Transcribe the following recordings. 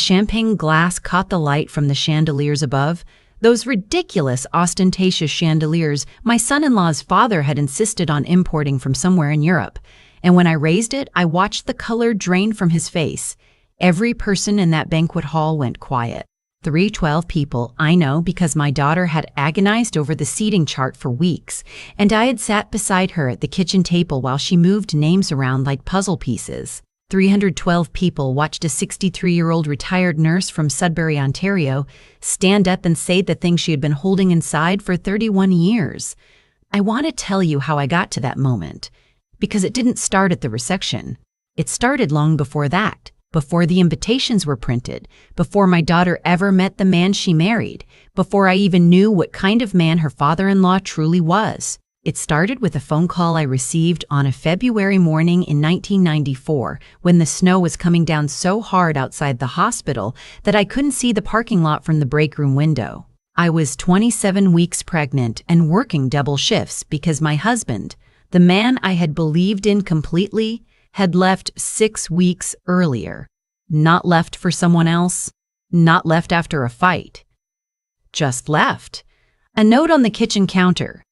champagne glass caught the light from the chandeliers above. Those ridiculous, ostentatious chandeliers my son-in-law's father had insisted on importing from somewhere in Europe. And when I raised it, I watched the color drain from his face. Every person in that banquet hall went quiet. 312 people, I know, because my daughter had agonized over the seating chart for weeks, and I had sat beside her at the kitchen table while she moved names around like puzzle pieces. 312 people watched a 63-year-old retired nurse from Sudbury, Ontario, stand up and say the thing she had been holding inside for 31 years. I want to tell you how I got to that moment, because it didn't start at the reception. It started long before that. Before the invitations were printed, before my daughter ever met the man she married, before I even knew what kind of man her father-in-law truly was. It started with a phone call I received on a February morning in 1994 when the snow was coming down so hard outside the hospital that I couldn't see the parking lot from the break room window. I was 27 weeks pregnant and working double shifts because my husband, the man I had believed in completely, had left 6 weeks earlier. Not left for someone else, not left after a fight. Just left. A note on the kitchen counter.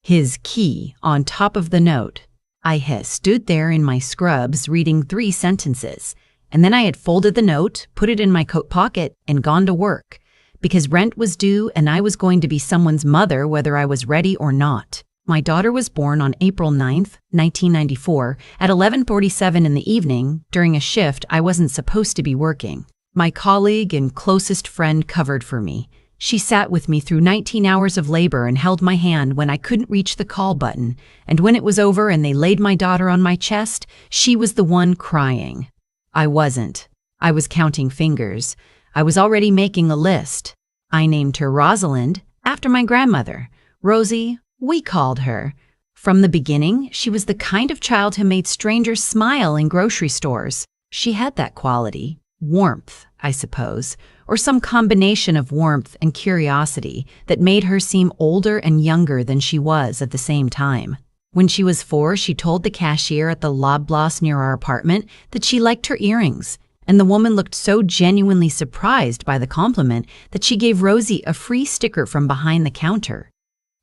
His key on top of the note. I had stood there in my scrubs reading 3 sentences, and then I had folded the note, put it in my coat pocket, and gone to work, because rent was due and I was going to be someone's mother whether I was ready or not. My daughter was born on April 9th, 1994, at 11:47 in the evening, during a shift I wasn't supposed to be working. My colleague and closest friend covered for me. She sat with me through 19 hours of labor and held my hand when I couldn't reach the call button, and when it was over and they laid my daughter on my chest, she was the one crying. I wasn't. I was counting fingers. I was already making a list. I named her Rosalind, after my grandmother. Rosie, we called her. From the beginning, she was the kind of child who made strangers smile in grocery stores. She had that quality, warmth, I suppose, or some combination of warmth and curiosity that made her seem older and younger than she was at the same time. When she was 4, she told the cashier at the Loblaws near our apartment that she liked her earrings, and the woman looked so genuinely surprised by the compliment that she gave Rosie a free sticker from behind the counter.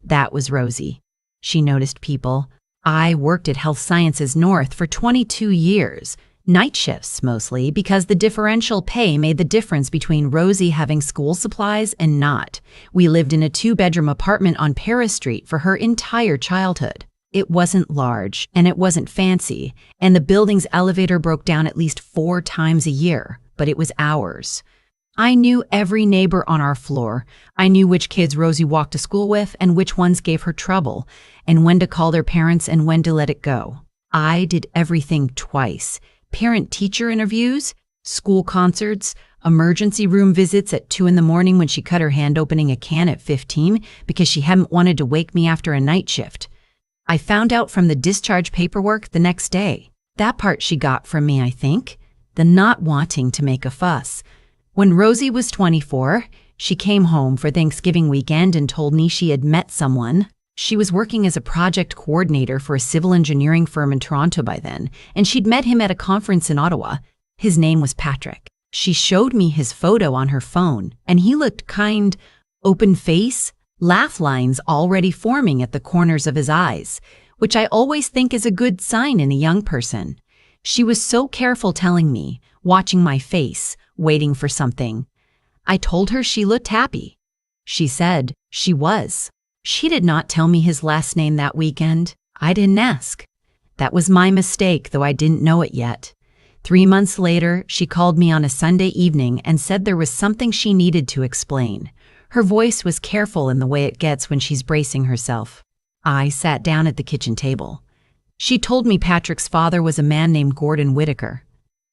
That was Rosie. She noticed people. I worked at Health Sciences North for 22 years, night shifts mostly, because the differential pay made the difference between Rosie having school supplies and not. We lived in a 2-bedroom apartment on Paris Street for her entire childhood. It wasn't large, and it wasn't fancy, and the building's elevator broke down at least 4 times a year, but it was ours. I knew every neighbor on our floor. I knew which kids Rosie walked to school with and which ones gave her trouble, and when to call their parents and when to let it go. I did everything twice. Parent-teacher interviews, school concerts, emergency room visits at 2 in the morning when she cut her hand opening a can at 15 because she hadn't wanted to wake me after a night shift. I found out from the discharge paperwork the next day. That part she got from me, I think. The not wanting to make a fuss. When Rosie was 24, she came home for Thanksgiving weekend and told me she had met someone. She was working as a project coordinator for a civil engineering firm in Toronto by then, and she'd met him at a conference in Ottawa. His name was Patrick. She showed me his photo on her phone, and he looked kind, open face, laugh lines already forming at the corners of his eyes, which I always think is a good sign in a young person. She was so careful telling me, watching my face, waiting for something. I told her she looked happy. She said she was. She did not tell me his last name that weekend. I didn't ask. That was my mistake, though I didn't know it yet. 3 months later, she called me on a Sunday evening and said there was something she needed to explain. Her voice was careful in the way it gets when she's bracing herself. I sat down at the kitchen table. She told me Patrick's father was a man named Gordon Whitaker.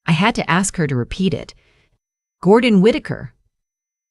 I had to ask her to repeat it. Gordon Whitaker,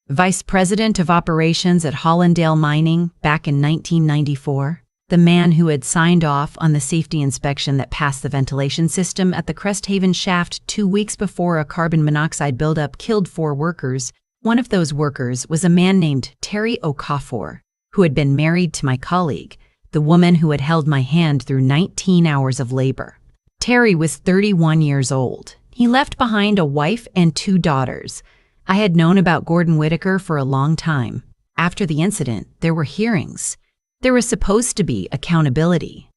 Vice President of Operations at Hollandale Mining back in 1994, the man who had signed off on the safety inspection that passed the ventilation system at the Cresthaven shaft 2 weeks before a carbon monoxide buildup killed 4 workers. One of those workers was a man named Terry Okafor, who had been married to my colleague, the woman who had held my hand through 19 hours of labor. Terry was 31 years old. He left behind a wife and 2 daughters. I had known about Gordon Whittaker for a long time. After the incident, there were hearings. There was supposed to be accountability.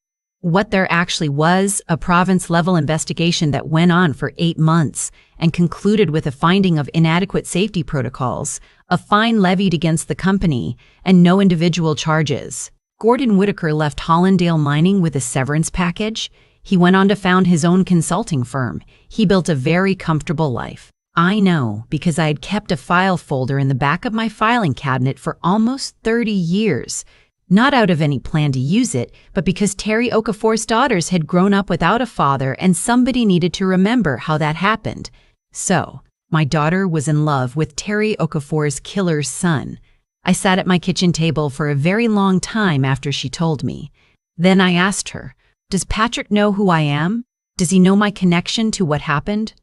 What there actually was, a province-level investigation that went on for 8 months and concluded with a finding of inadequate safety protocols, a fine levied against the company, and no individual charges. Gordon Whittaker left Hollandale Mining with a severance package. He went on to found his own consulting firm. He built a very comfortable life. I know because I had kept a file folder in the back of my filing cabinet for almost 30 years. Not out of any plan to use it, but because Terry Okafor's daughters had grown up without a father and somebody needed to remember how that happened. So, my daughter was in love with Terry Okafor's killer's son. I sat at my kitchen table for a very long time after she told me. Then I asked her, "Does Patrick know who I am? Does he know my connection to what happened?"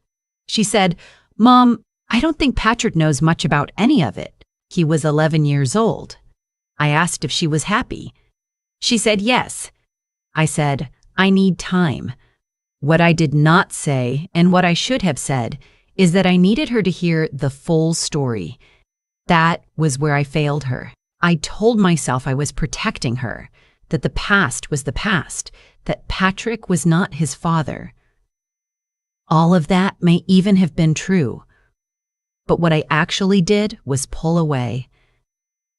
She said, "Mom, I don't think Patrick knows much about any of it. He was 11 years old." I asked if she was happy. She said yes. I said, "I need time." What I did not say, and what I should have said, is that I needed her to hear the full story. That was where I failed her. I told myself I was protecting her, that the past was the past, that Patrick was not his father. All of that may even have been true. But what I actually did was pull away.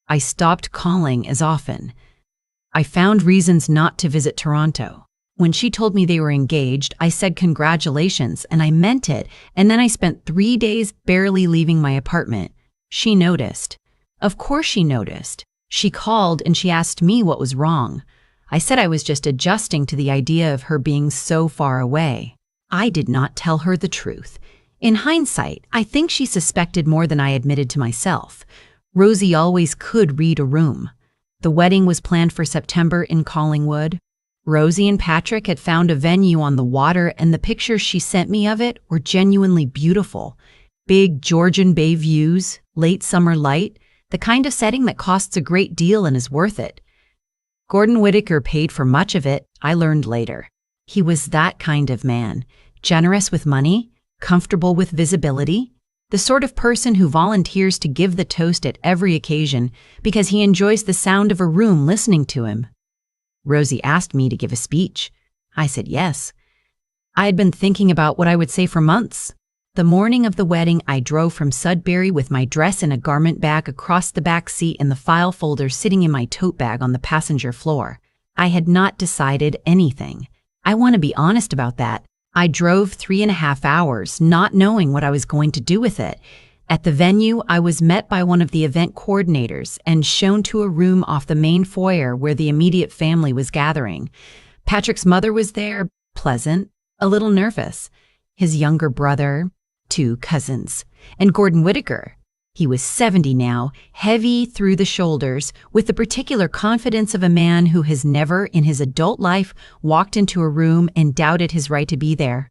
I stopped calling as often. I found reasons not to visit Toronto. When she told me they were engaged, I said congratulations, and I meant it, and then I spent 3 days barely leaving my apartment. She noticed. Of course she noticed. She called and she asked me what was wrong. I said I was just adjusting to the idea of her being so far away. I did not tell her the truth. In hindsight, I think she suspected more than I admitted to myself. Rosie always could read a room. The wedding was planned for September in Collingwood. Rosie and Patrick had found a venue on the water, and the pictures she sent me of it were genuinely beautiful. Big Georgian Bay views, late summer light, the kind of setting that costs a great deal and is worth it. Gordon Whittaker paid for much of it, I learned later. He was that kind of man, generous with money, comfortable with visibility, the sort of person who volunteers to give the toast at every occasion because he enjoys the sound of a room listening to him. Rosie asked me to give a speech. I said yes. I had been thinking about what I would say for months. The morning of the wedding, I drove from Sudbury with my dress in a garment bag across the back seat and the file folder sitting in my tote bag on the passenger floor. I had not decided anything. I want to be honest about that. I drove 3.5 hours, not knowing what I was going to do with it. At the venue, I was met by one of the event coordinators and shown to a room off the main foyer where the immediate family was gathering. Patrick's mother was there, pleasant, a little nervous. His younger brother, 2 cousins, and Gordon Whittaker. He was 70 now, heavy through the shoulders, with the particular confidence of a man who has never in his adult life walked into a room and doubted his right to be there.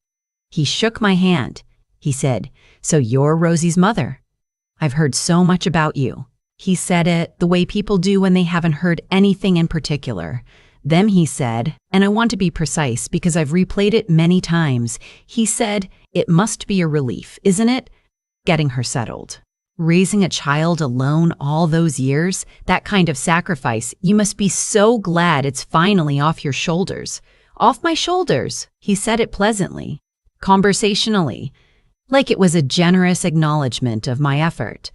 He shook my hand. He said, "So you're Rosie's mother. I've heard so much about you." He said it the way people do when they haven't heard anything in particular. Then he said, and I want to be precise because I've replayed it many times, he said, "It must be a relief, isn't it? Getting her settled. Raising a child alone all those years, that kind of sacrifice, you must be so glad it's finally off your shoulders." "Off my shoulders," he said it pleasantly, conversationally, like it was a generous acknowledgement of my effort.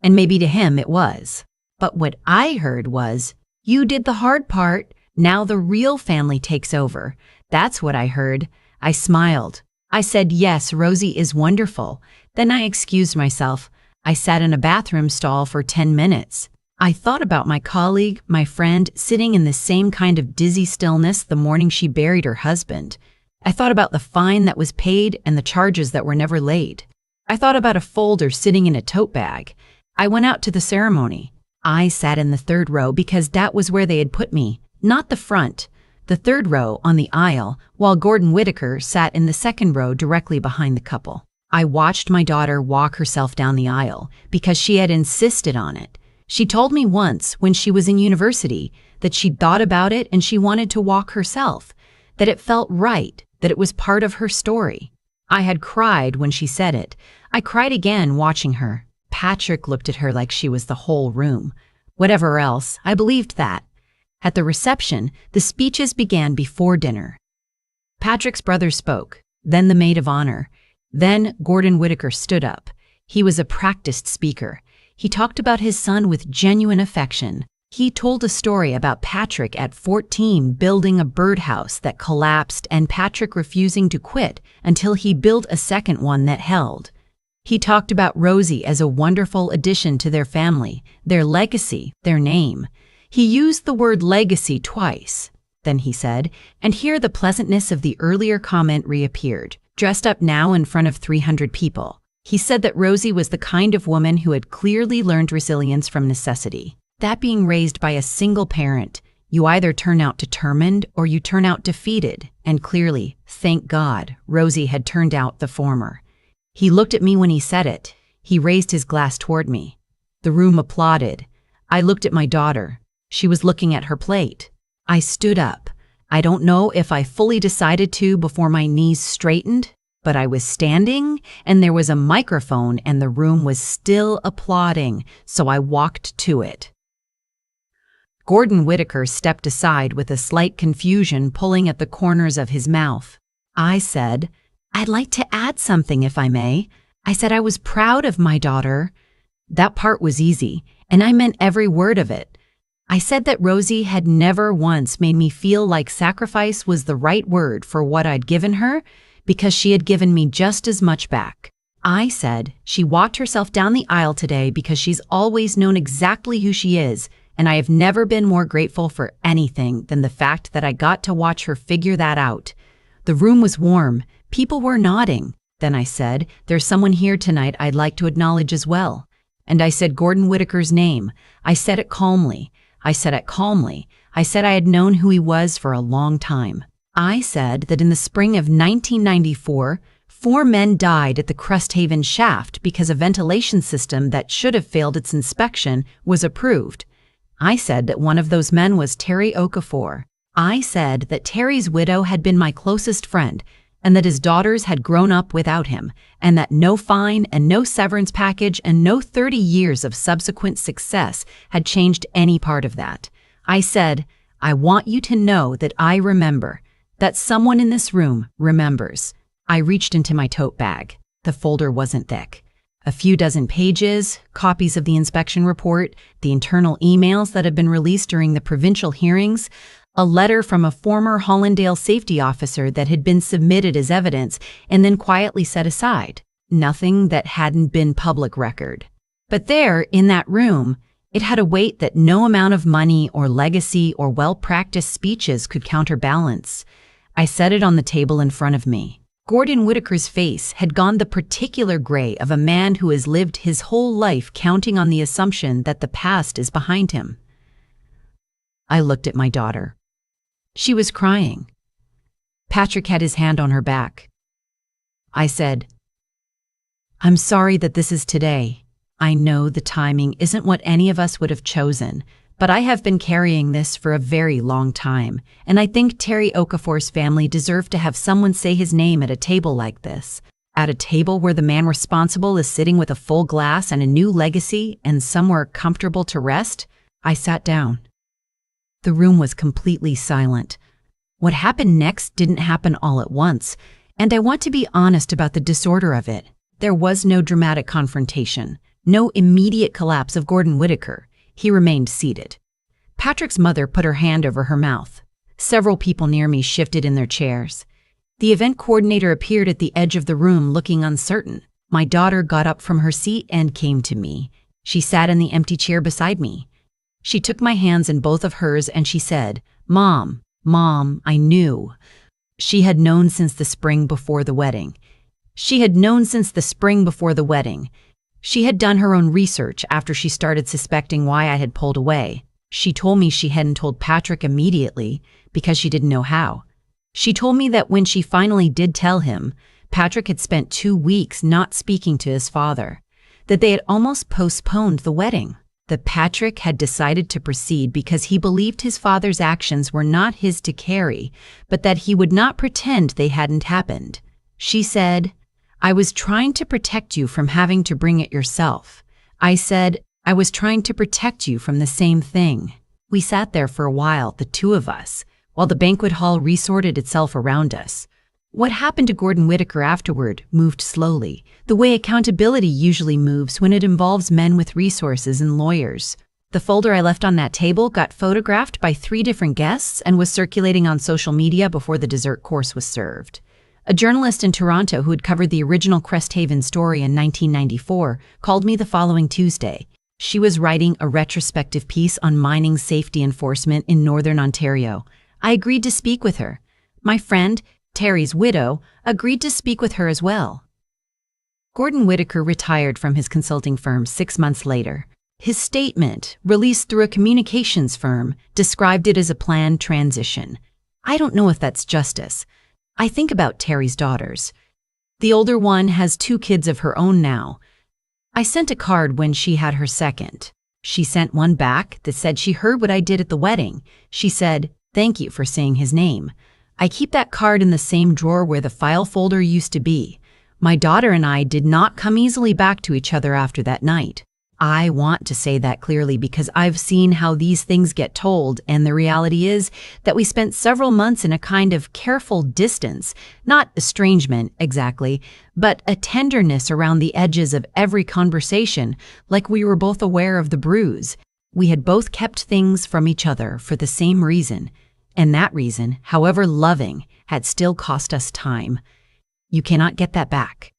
And maybe to him it was. But what I heard was, "You did the hard part, now the real family takes over." That's what I heard. I smiled. I said, "Yes, Rosie is wonderful." Then I excused myself. I sat in a bathroom stall for 10 minutes. I thought about my colleague, my friend, sitting in the same kind of dizzy stillness the morning she buried her husband. I thought about the fine that was paid and the charges that were never laid. I thought about a folder sitting in a tote bag. I went out to the ceremony. I sat in the 3rd row because that was where they had put me, not the front, the 3rd row on the aisle, while Gordon Whittaker sat in the 2nd row directly behind the couple. I watched my daughter walk herself down the aisle because she had insisted on it. She told me once, when she was in university, that she'd thought about it and she wanted to walk herself, that it felt right, that it was part of her story. I had cried when she said it. I cried again watching her. Patrick looked at her like she was the whole room. Whatever else, I believed that. At the reception, the speeches began before dinner. Patrick's brother spoke, then the maid of honor. Then Gordon Whittaker stood up. He was a practiced speaker. He talked about his son with genuine affection. He told a story about Patrick at 14 building a birdhouse that collapsed and Patrick refusing to quit until he built a second one that held. He talked about Rosie as a wonderful addition to their family, their legacy, their name. He used the word legacy twice. Then he said, and here the pleasantness of the earlier comment reappeared, dressed up now in front of 300 people. He said that Rosie was the kind of woman who had clearly learned resilience from necessity. That being raised by a single parent, you either turn out determined or you turn out defeated, and clearly, thank God, Rosie had turned out the former. He looked at me when he said it. He raised his glass toward me. The room applauded. I looked at my daughter. She was looking at her plate. I stood up. I don't know if I fully decided to before my knees straightened, but I was standing, and there was a microphone, and the room was still applauding, so I walked to it. Gordon Whittaker stepped aside with a slight confusion pulling at the corners of his mouth. I said, I'd like to add something if I may. I said I was proud of my daughter. That part was easy, and I meant every word of it. I said that Rosie had never once made me feel like sacrifice was the right word for what I'd given her, because she had given me just as much back. I said she walked herself down the aisle today because she's always known exactly who she is, and I have never been more grateful for anything than the fact that I got to watch her figure that out. The room was warm. People were nodding. Then I said, there's someone here tonight I'd like to acknowledge as well. And I said Gordon Whittaker's name. I said it calmly. I said I had known who he was for a long time. I said that in the spring of 1994, 4 men died at the Cresthaven shaft because a ventilation system that should have failed its inspection was approved. I said that one of those men was Terry Okafor. I said that Terry's widow had been my closest friend, and that his daughters had grown up without him, and that no fine and no severance package and no 30 years of subsequent success had changed any part of that. I said, I want you to know that I remember, that someone in this room remembers. I reached into my tote bag. The folder wasn't thick. A few dozen pages, copies of the inspection report, the internal emails that had been released during the provincial hearings, a letter from a former Hollandale safety officer that had been submitted as evidence and then quietly set aside. Nothing that hadn't been public record. But there, in that room, it had a weight that no amount of money or legacy or well-practiced speeches could counterbalance. I set it on the table in front of me. Gordon Whittaker's face had gone the particular gray of a man who has lived his whole life counting on the assumption that the past is behind him. I looked at my daughter. She was crying. Patrick had his hand on her back. I said, I'm sorry that this is today. I know the timing isn't what any of us would have chosen, but I have been carrying this for a very long time, and I think Terry Okafor's family deserved to have someone say his name at a table like this. At a table where the man responsible is sitting with a full glass and a new legacy and somewhere comfortable to rest. I sat down. The room was completely silent. What happened next didn't happen all at once, and I want to be honest about the disorder of it. There was no dramatic confrontation, no immediate collapse of Gordon Whittaker. He remained seated. Patrick's mother put her hand over her mouth. Several people near me shifted in their chairs. The event coordinator appeared at the edge of the room looking uncertain. My daughter got up from her seat and came to me. She sat in the empty chair beside me. She took my hands in both of hers and she said, Mom, I knew. She had known since the spring before the wedding. She had done her own research after she started suspecting why I had pulled away. She told me she hadn't told Patrick immediately because she didn't know how. She told me that when she finally did tell him, Patrick had spent 2 weeks not speaking to his father, that they had almost postponed the wedding, that Patrick had decided to proceed because he believed his father's actions were not his to carry, but that he would not pretend they hadn't happened. She said, I was trying to protect you from having to bring it yourself. I said, I was trying to protect you from the same thing. We sat there for a while, the two of us, while the banquet hall resorted itself around us. What happened to Gordon Whittaker afterward moved slowly, the way accountability usually moves when it involves men with resources and lawyers. The folder I left on that table got photographed by 3 different guests and was circulating on social media before the dessert course was served. A journalist in Toronto who had covered the original Cresthaven story in 1994 called me the following Tuesday. She was writing a retrospective piece on mining safety enforcement in Northern Ontario. I agreed to speak with her. My friend, Terry's widow, agreed to speak with her as well. Gordon Whittaker retired from his consulting firm 6 months later. His statement, released through a communications firm, described it as a planned transition. I don't know if that's justice. I think about Terry's daughters. The older one has 2 kids of her own now. I sent a card when she had her second. She sent one back that said she heard what I did at the wedding. She said, "Thank you for saying his name." I keep that card in the same drawer where the file folder used to be. My daughter and I did not come easily back to each other after that night. I want to say that clearly because I've seen how these things get told, and the reality is that we spent several months in a kind of careful distance, not estrangement exactly, but a tenderness around the edges of every conversation, like we were both aware of the bruise. We had both kept things from each other for the same reason, and that reason, however loving, had still cost us time. You cannot get that back.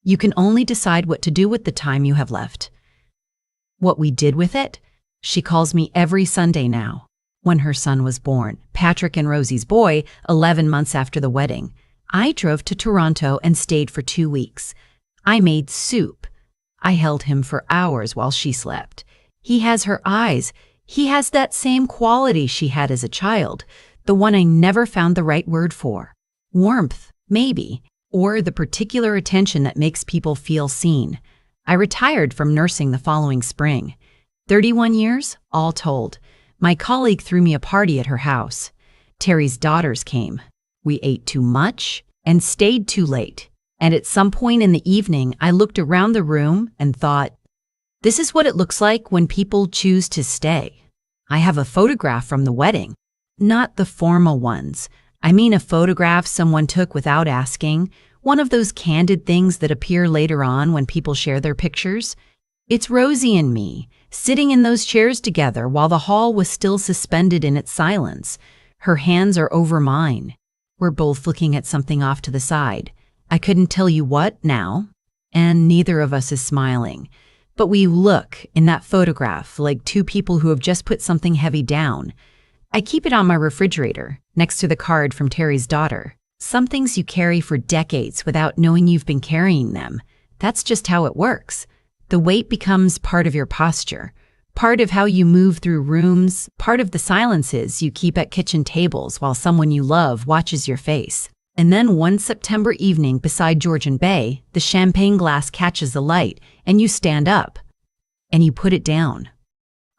You can only decide what to do with the time you have left. What we did with it? She calls me every Sunday now. When her son was born, Patrick and Rosie's boy, 11 months after the wedding, I drove to Toronto and stayed for 2 weeks. I made soup. I held him for hours while she slept. He has her eyes. He has that same quality she had as a child, the one I never found the right word for. Warmth, maybe, or the particular attention that makes people feel seen. I retired from nursing the following spring. 31 years, all told. My colleague threw me a party at her house. Terry's daughters came. We ate too much and stayed too late. And at some point in the evening, I looked around the room and thought, this is what it looks like when people choose to stay. I have a photograph from the wedding, not the formal ones. I mean a photograph someone took without asking, one of those candid things that appear later on when people share their pictures. It's Rosie and me, sitting in those chairs together while the hall was still suspended in its silence. Her hands are over mine. We're both looking at something off to the side. I couldn't tell you what now, and neither of us is smiling. But we look, in that photograph, like 2 people who have just put something heavy down. I keep it on my refrigerator, next to the card from Terry's daughter. Some things you carry for decades without knowing you've been carrying them. That's just how it works. The weight becomes part of your posture, part of how you move through rooms, part of the silences you keep at kitchen tables while someone you love watches your face. And then one September evening beside Georgian Bay, the champagne glass catches the light, and you stand up, and you put it down.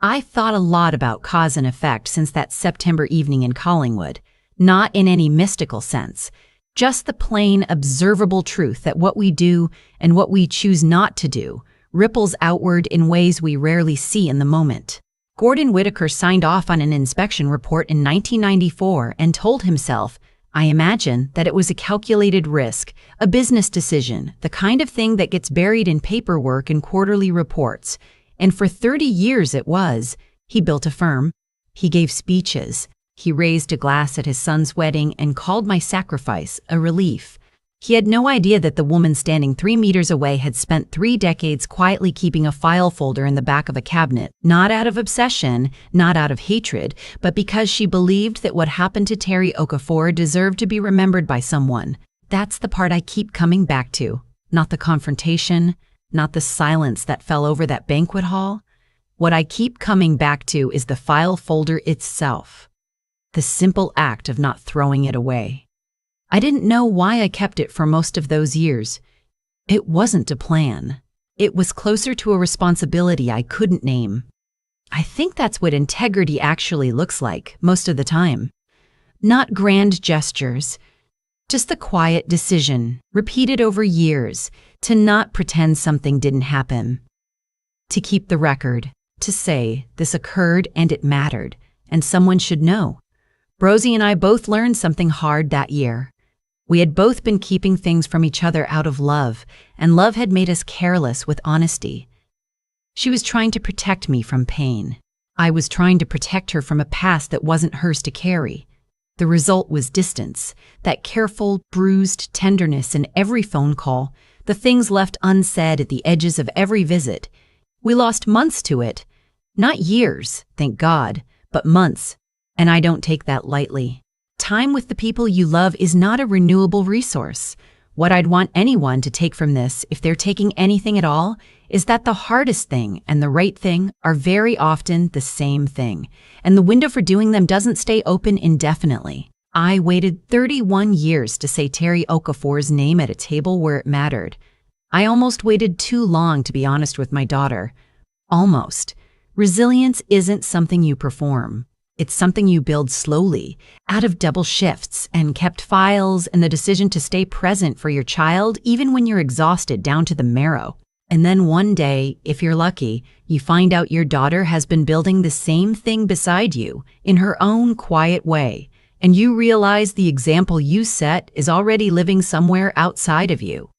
I've thought a lot about cause and effect since that September evening in Collingwood. Not in any mystical sense, just the plain, observable truth that what we do and what we choose not to do ripples outward in ways we rarely see in the moment. Gordon Whittaker signed off on an inspection report in 1994 and told himself, I imagine, that it was a calculated risk, a business decision, the kind of thing that gets buried in paperwork and quarterly reports. And for 30 years it was. He built a firm. He gave speeches. He raised a glass at his son's wedding and called my sacrifice a relief. He had no idea that the woman standing 3 meters away had spent 3 decades quietly keeping a file folder in the back of a cabinet, not out of obsession, not out of hatred, but because she believed that what happened to Terry Okafor deserved to be remembered by someone. That's the part I keep coming back to, not the confrontation, not the silence that fell over that banquet hall. What I keep coming back to is the file folder itself. The simple act of not throwing it away. I didn't know why I kept it for most of those years. It wasn't a plan. It was closer to a responsibility I couldn't name. I think that's what integrity actually looks like most of the time. Not grand gestures, just the quiet decision, repeated over years, to not pretend something didn't happen. To keep the record, to say this occurred and it mattered, and someone should know. Rosie and I both learned something hard that year. We had both been keeping things from each other out of love, and love had made us careless with honesty. She was trying to protect me from pain. I was trying to protect her from a past that wasn't hers to carry. The result was distance, that careful, bruised tenderness in every phone call, the things left unsaid at the edges of every visit. We lost months to it. Not years, thank God, but months, and I don't take that lightly. Time with the people you love is not a renewable resource. What I'd want anyone to take from this, if they're taking anything at all, is that the hardest thing and the right thing are very often the same thing, and the window for doing them doesn't stay open indefinitely. I waited 31 years to say Terry Okafor's name at a table where it mattered. I almost waited too long to be honest with my daughter. Almost. Resilience isn't something you perform. It's something you build slowly, out of double shifts and kept files and the decision to stay present for your child even when you're exhausted down to the marrow. And then one day, if you're lucky, you find out your daughter has been building the same thing beside you in her own quiet way, and you realize the example you set is already living somewhere outside of you.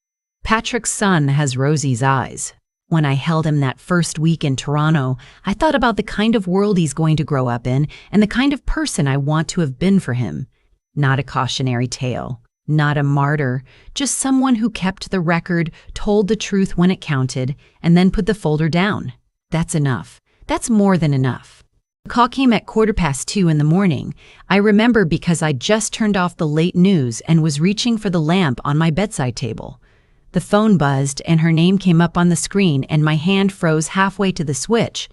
Patrick's son has Rosie's eyes. When I held him that first week in Toronto, I thought about the kind of world he's going to grow up in and the kind of person I want to have been for him. Not a cautionary tale, not a martyr, just someone who kept the record, told the truth when it counted, and then put the folder down. That's enough. That's more than enough. The call came at 2:15 in the morning. I remember because I just turned off the late news and was reaching for the lamp on my bedside table. The phone buzzed and her name came up on the screen and my hand froze halfway to the switch.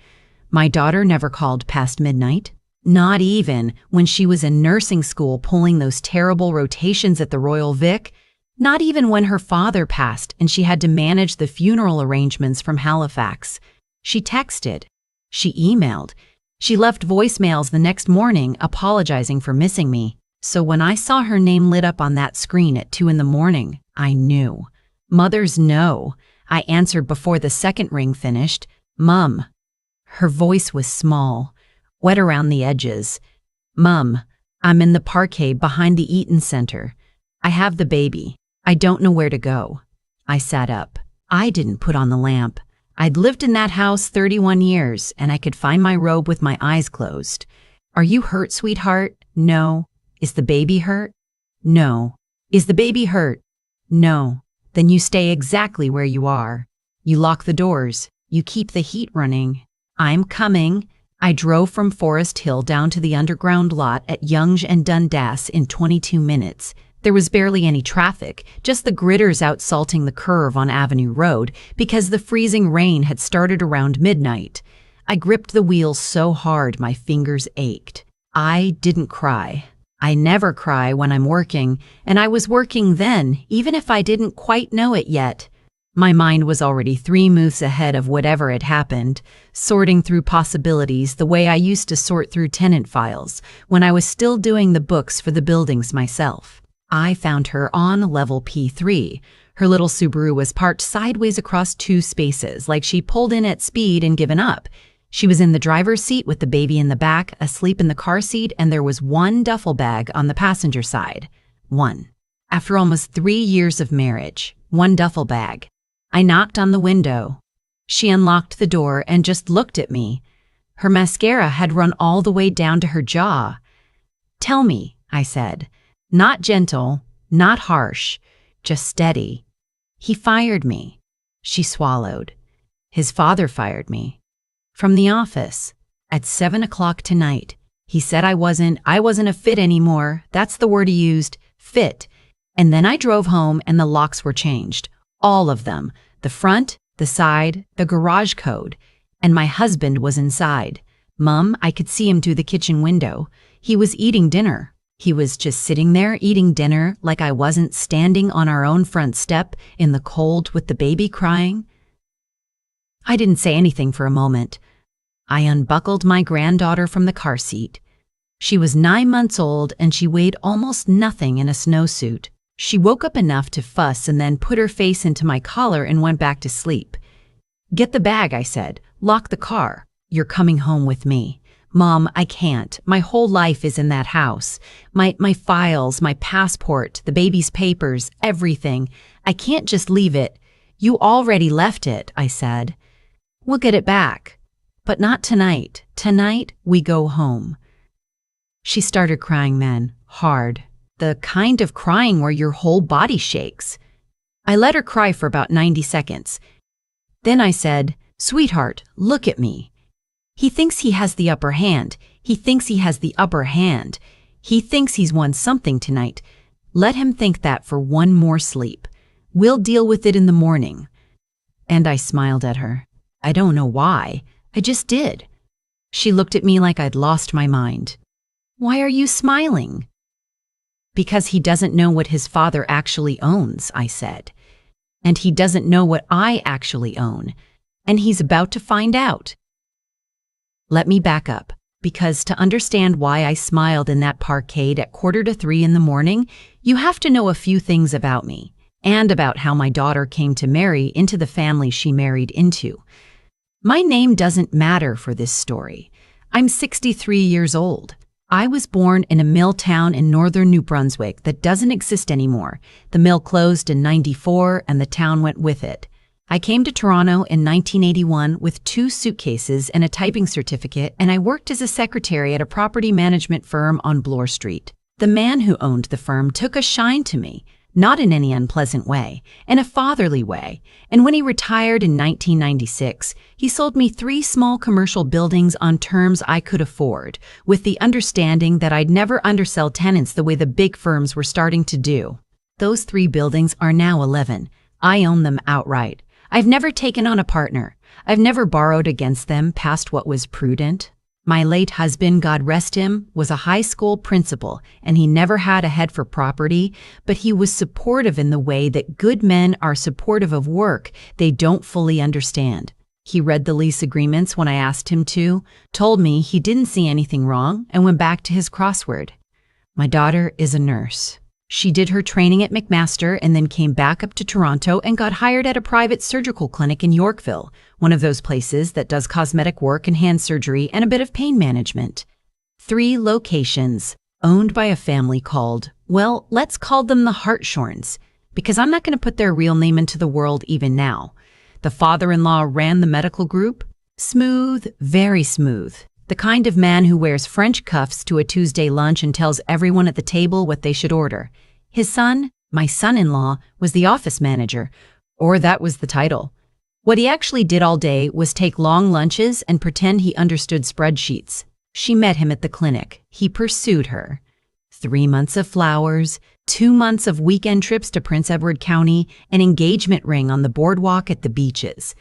My daughter never called past midnight. Not even when she was in nursing school pulling those terrible rotations at the Royal Vic. Not even when her father passed and she had to manage the funeral arrangements from Halifax. She texted. She emailed. She left voicemails the next morning apologizing for missing me. So when I saw her name lit up on that screen at 2 in the morning, I knew. Mothers know. I answered before the second ring finished. Mum. Her voice was small, wet around the edges. Mum, I'm in the parquet behind the Eaton Center. I have the baby. I don't know where to go. I sat up. I didn't put on the lamp. I'd lived in that house 31 years, and I could find my robe with my eyes closed. Are you hurt, sweetheart? No. Is the baby hurt? No. Is the baby hurt? No. Then you stay exactly where you are. You lock the doors. You keep the heat running. I'm coming. I drove from Forest Hill down to the underground lot at Yonge and Dundas in 22 minutes. There was barely any traffic, just the gritters out salting the curve on Avenue Road because the freezing rain had started around midnight. I gripped the wheel so hard my fingers ached. I didn't cry. I never cry when I'm working, and I was working then, even if I didn't quite know it yet. My mind was already 3 moves ahead of whatever had happened, sorting through possibilities the way I used to sort through tenant files when I was still doing the books for the buildings myself. I found her on level P3. Her little Subaru was parked sideways across 2 spaces, like she pulled in at speed and given up. She was in the driver's seat with the baby in the back, asleep in the car seat, and there was 1 duffel bag on the passenger side. 1. After almost 3 years of marriage, 1 duffel bag. I knocked on the window. She unlocked the door and just looked at me. Her mascara had run all the way down to her jaw. "Tell me," I said. Not gentle, not harsh, just steady. "He fired me." She swallowed. "His father fired me. From the office. At 7 o'clock tonight. He said I wasn't a fit anymore. That's the word he used, fit. And then I drove home and the locks were changed. All of them. The front, the side, the garage code. And my husband was inside. Mum, I could see him through the kitchen window. He was eating dinner. He was just sitting there eating dinner like I wasn't standing on our own front step in the cold with the baby crying." I didn't say anything for a moment. I unbuckled my granddaughter from the car seat. She was 9 months old and she weighed almost nothing in a snowsuit. She woke up enough to fuss and then put her face into my collar and went back to sleep. "Get the bag," I said. "Lock the car. You're coming home with me." "Mom, I can't. My whole life is in that house. My files, my passport, the baby's papers, everything. I can't just leave it." "You already left it," I said. "We'll get it back. But not tonight. Tonight, we go home." She started crying then, hard. The kind of crying where your whole body shakes. I let her cry for about 90 seconds. Then I said, "Sweetheart, look at me. He thinks he has the upper hand. He thinks he has the upper hand. He thinks he's won something tonight. Let him think that for one more sleep. We'll deal with it in the morning." And I smiled at her. I don't know why. I just did. She looked at me like I'd lost my mind. "Why are you smiling?" "Because he doesn't know what his father actually owns," I said. "And he doesn't know what I actually own. And he's about to find out." Let me back up, because to understand why I smiled in that parkade at 2:45 in the morning, you have to know a few things about me, and about how my daughter came to marry into the family she married into. My name doesn't matter for this story. I'm 63 years old. I was born in a mill town in northern New Brunswick that doesn't exist anymore. The mill closed in '94 and the town went with it. I came to Toronto in 1981 with 2 suitcases and a typing certificate, and I worked as a secretary at a property management firm on Bloor Street. The man who owned the firm took a shine to me, not in any unpleasant way, in a fatherly way, and when he retired in 1996, he sold me 3 small commercial buildings on terms I could afford, with the understanding that I'd never undersell tenants the way the big firms were starting to do. Those 3 buildings are now 11. I own them outright. I've never taken on a partner. I've never borrowed against them past what was prudent. My late husband, God rest him, was a high school principal, and he never had a head for property, but he was supportive in the way that good men are supportive of work they don't fully understand. He read the lease agreements when I asked him to, told me he didn't see anything wrong, and went back to his crossword. My daughter is a nurse. She did her training at McMaster and then came back up to Toronto and got hired at a private surgical clinic in Yorkville, one of those places that does cosmetic work and hand surgery and a bit of pain management. 3 locations, owned by a family called, well, let's call them the Hartshorns, because I'm not going to put their real name into the world even now. The father-in-law ran the medical group. Smooth, very smooth. The kind of man who wears French cuffs to a Tuesday lunch and tells everyone at the table what they should order. His son, my son-in-law, was the office manager, or that was the title. What he actually did all day was take long lunches and pretend he understood spreadsheets. She met him at the clinic. He pursued her. 3 months of flowers, 2 months of weekend trips to Prince Edward County, an engagement ring on the boardwalk at the beaches.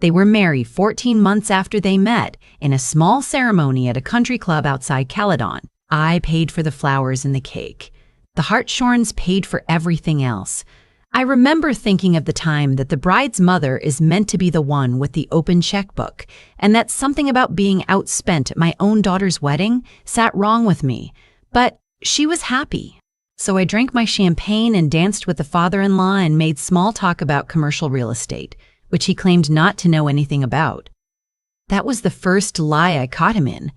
They were married 14 months after they met in a small ceremony at a country club outside Caledon. I paid for the flowers and the cake. The Hartshorns paid for everything else. I remember thinking of the time that the bride's mother is meant to be the one with the open checkbook, and that something about being outspent at my own daughter's wedding sat wrong with me. But she was happy. So I drank my champagne and danced with the father-in-law and made small talk about commercial real estate, which he claimed not to know anything about. That was the first lie I caught him in.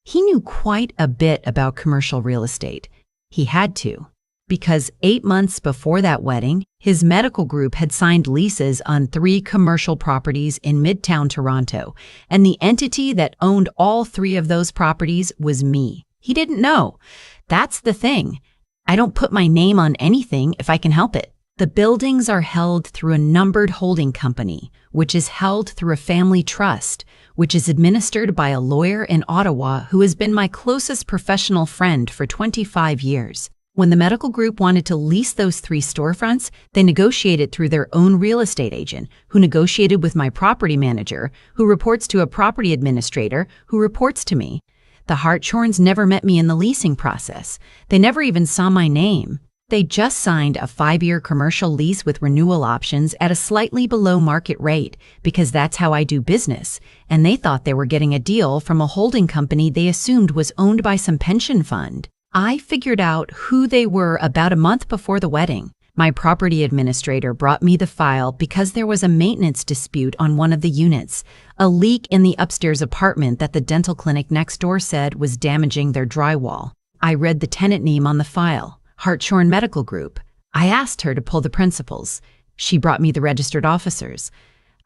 He knew quite a bit about commercial real estate. He had to, because 8 months before that wedding, his medical group had signed leases on 3 commercial properties in Midtown Toronto, and the entity that owned all 3 of those properties was me. He didn't know. That's the thing. I don't put my name on anything if I can help it. The buildings are held through a numbered holding company, which is held through a family trust, which is administered by a lawyer in Ottawa who has been my closest professional friend for 25 years. When the medical group wanted to lease those 3 storefronts, they negotiated through their own real estate agent, who negotiated with my property manager, who reports to a property administrator, who reports to me. The Hartshorns never met me in the leasing process. They never even saw my name. They just signed a 5-year commercial lease with renewal options at a slightly below market rate because that's how I do business, and they thought they were getting a deal from a holding company they assumed was owned by some pension fund. I figured out who they were about a month before the wedding. My property administrator brought me the file because there was a maintenance dispute on one of the units, a leak in the upstairs apartment that the dental clinic next door said was damaging their drywall. I read the tenant name on the file, Hartshorn Medical Group. I asked her to pull the principals. She brought me the registered officers.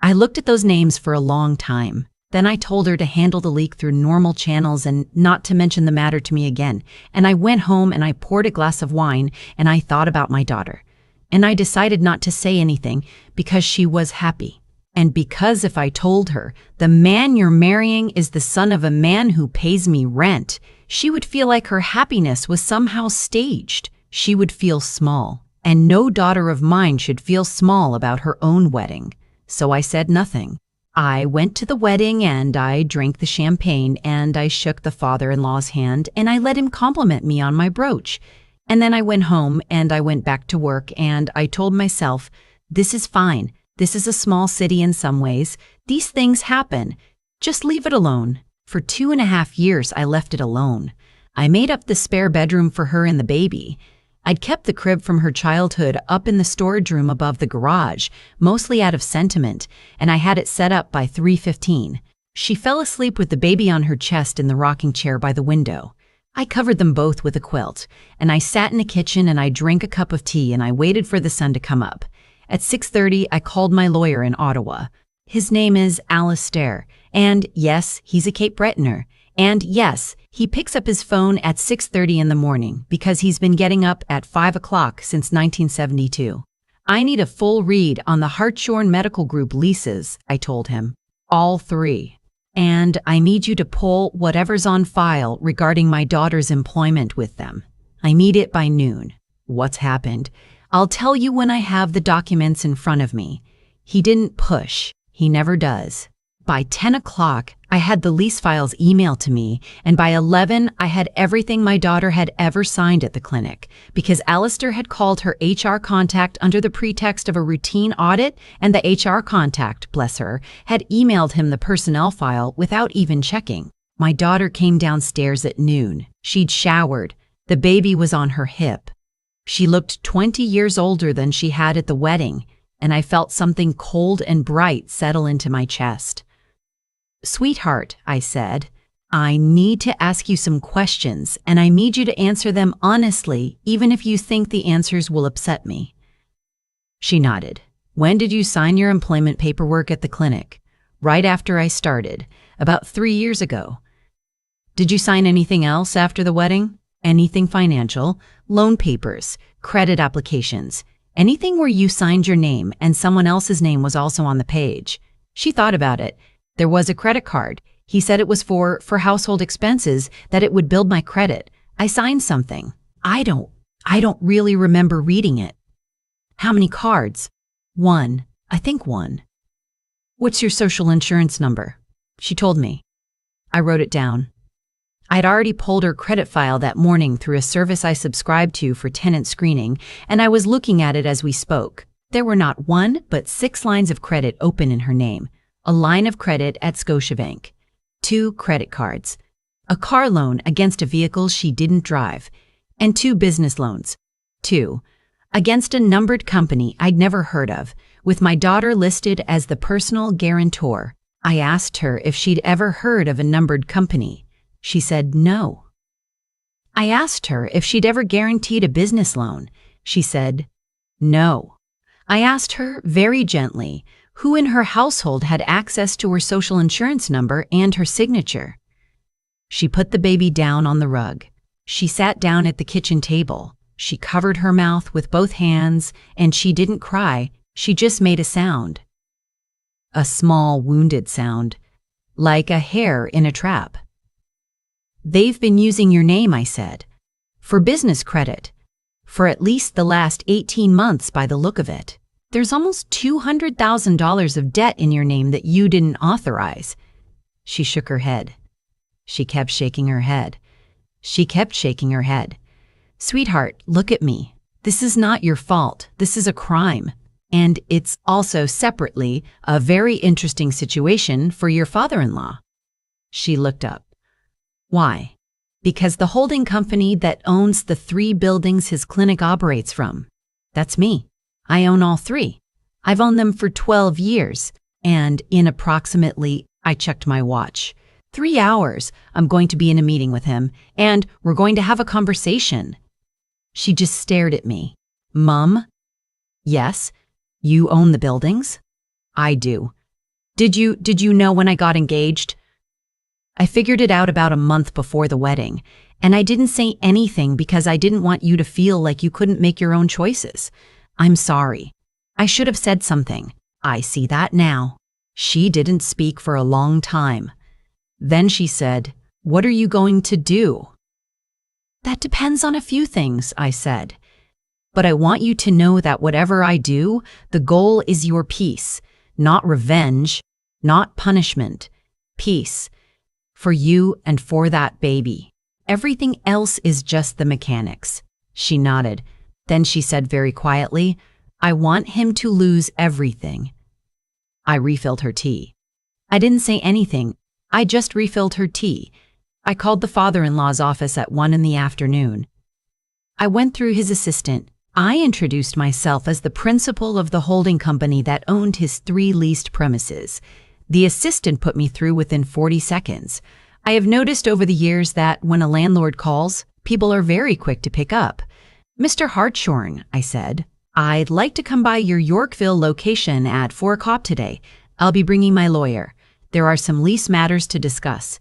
I looked at those names for a long time. Then I told her to handle the leak through normal channels and not to mention the matter to me again. And I went home and I poured a glass of wine and I thought about my daughter. And I decided not to say anything because she was happy. And because if I told her, the man you're marrying is the son of a man who pays me rent, she would feel like her happiness was somehow staged. She would feel small. And no daughter of mine should feel small about her own wedding. So I said nothing. I went to the wedding and I drank the champagne and I shook the father-in-law's hand and I let him compliment me on my brooch. And then I went home and I went back to work and I told myself, this is fine. This is a small city in some ways. These things happen. Just leave it alone. For 2.5 years, I left it alone. I made up the spare bedroom for her and the baby. I'd kept the crib from her childhood up in the storage room above the garage, mostly out of sentiment, and I had it set up by 3:15. She fell asleep with the baby on her chest in the rocking chair by the window. I covered them both with a quilt, and I sat in the kitchen and I drank a cup of tea and I waited for the sun to come up. At 6:30, I called my lawyer in Ottawa. His name is Alistair, and yes, he's a Cape Bretoner. And yes, he picks up his phone at 6:30 in the morning because he's been getting up at 5 o'clock since 1972. I need a full read on the Hartshorn Medical Group leases, I told him. All 3. And I need you to pull whatever's on file regarding my daughter's employment with them. I need it by noon. What's happened? I'll tell you when I have the documents in front of me. He didn't push. He never does. By 10 o'clock, I had the lease files emailed to me, and by 11, I had everything my daughter had ever signed at the clinic, because Alistair had called her HR contact under the pretext of a routine audit, and the HR contact, bless her, had emailed him the personnel file without even checking. My daughter came downstairs at noon. She'd showered. The baby was on her hip. She looked 20 years older than she had at the wedding, and I felt something cold and bright settle into my chest. Sweetheart, I said, I need to ask you some questions, and I need you to answer them honestly, even if you think the answers will upset me. She nodded. When did you sign your employment paperwork at the clinic? Right after I started, about 3 years ago. Did you sign anything else after the wedding? Anything financial? Loan papers? Credit applications? Anything where you signed your name and someone else's name was also on the page? She thought about it. There was a credit card. He said it was for household expenses, that it would build my credit. I signed something. I don't really remember reading it. How many cards? 1. I think 1. What's your social insurance number? She told me. I wrote it down. I'd already pulled her credit file that morning through a service I subscribed to for tenant screening, and I was looking at it as we spoke. There were not 1, but 6 lines of credit open in her name. A line of credit at Scotiabank, 2 credit cards, a car loan against a vehicle she didn't drive, and 2 business loans. 2, against a numbered company I'd never heard of, with my daughter listed as the personal guarantor. I asked her if she'd ever heard of a numbered company. She said no. I asked her if she'd ever guaranteed a business loan. She said no. I asked her very gently who in her household had access to her social insurance number and her signature. She put the baby down on the rug. She sat down at the kitchen table. She covered her mouth with both hands, and she didn't cry. She just made a sound. A small, wounded sound, like a hare in a trap. They've been using your name, I said, for business credit, for at least the last 18 months by the look of it. There's almost $200,000 of debt in your name that you didn't authorize. She shook her head. She kept shaking her head. She kept shaking her head. Sweetheart, look at me. This is not your fault. This is a crime. And it's also separately a very interesting situation for your father-in-law. She looked up. Why? Because the holding company that owns the 3 buildings his clinic operates from. That's me. I own all three. I've owned them for 12 years. And in approximately, I checked my watch, 3 hours, I'm going to be in a meeting with him, and we're going to have a conversation. She just stared at me. Mom? Yes? You own the buildings? I do. Did you know when I got engaged? I figured it out about a month before the wedding, and I didn't say anything because I didn't want you to feel like you couldn't make your own choices. I'm sorry. I should have said something. I see that now. She didn't speak for a long time. Then she said, "What are you going to do?" That depends on a few things, I said. But I want you to know that whatever I do, the goal is your peace, not revenge, not punishment. Peace. For you and for that baby. Everything else is just the mechanics. She nodded. Then she said very quietly, "I want him to lose everything." I refilled her tea. I didn't say anything. I just refilled her tea. I called the father-in-law's office at 1 in the afternoon. I went through his assistant. I introduced myself as the principal of the holding company that owned his 3 leased premises. The assistant put me through within 40 seconds. I have noticed over the years that when a landlord calls, people are very quick to pick up. "Mr. Hartshorn," I said, "I'd like to come by your Yorkville location at 4 o'clock today. I'll be bringing my lawyer. There are some lease matters to discuss."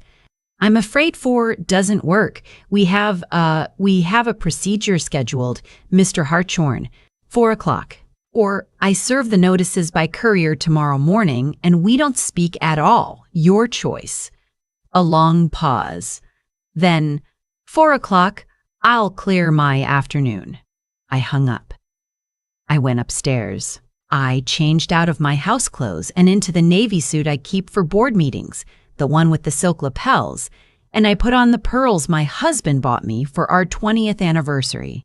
"I'm afraid 4 doesn't work. We have a procedure scheduled, Mr. Hartshorn. 4 o'clock. Or I serve the notices by courier tomorrow morning and we don't speak at all. Your choice." A long pause. Then, 4 o'clock, I'll clear my afternoon. I hung up. I went upstairs. I changed out of my house clothes and into the navy suit I keep for board meetings, the one with the silk lapels, and I put on the pearls my husband bought me for our 20th anniversary.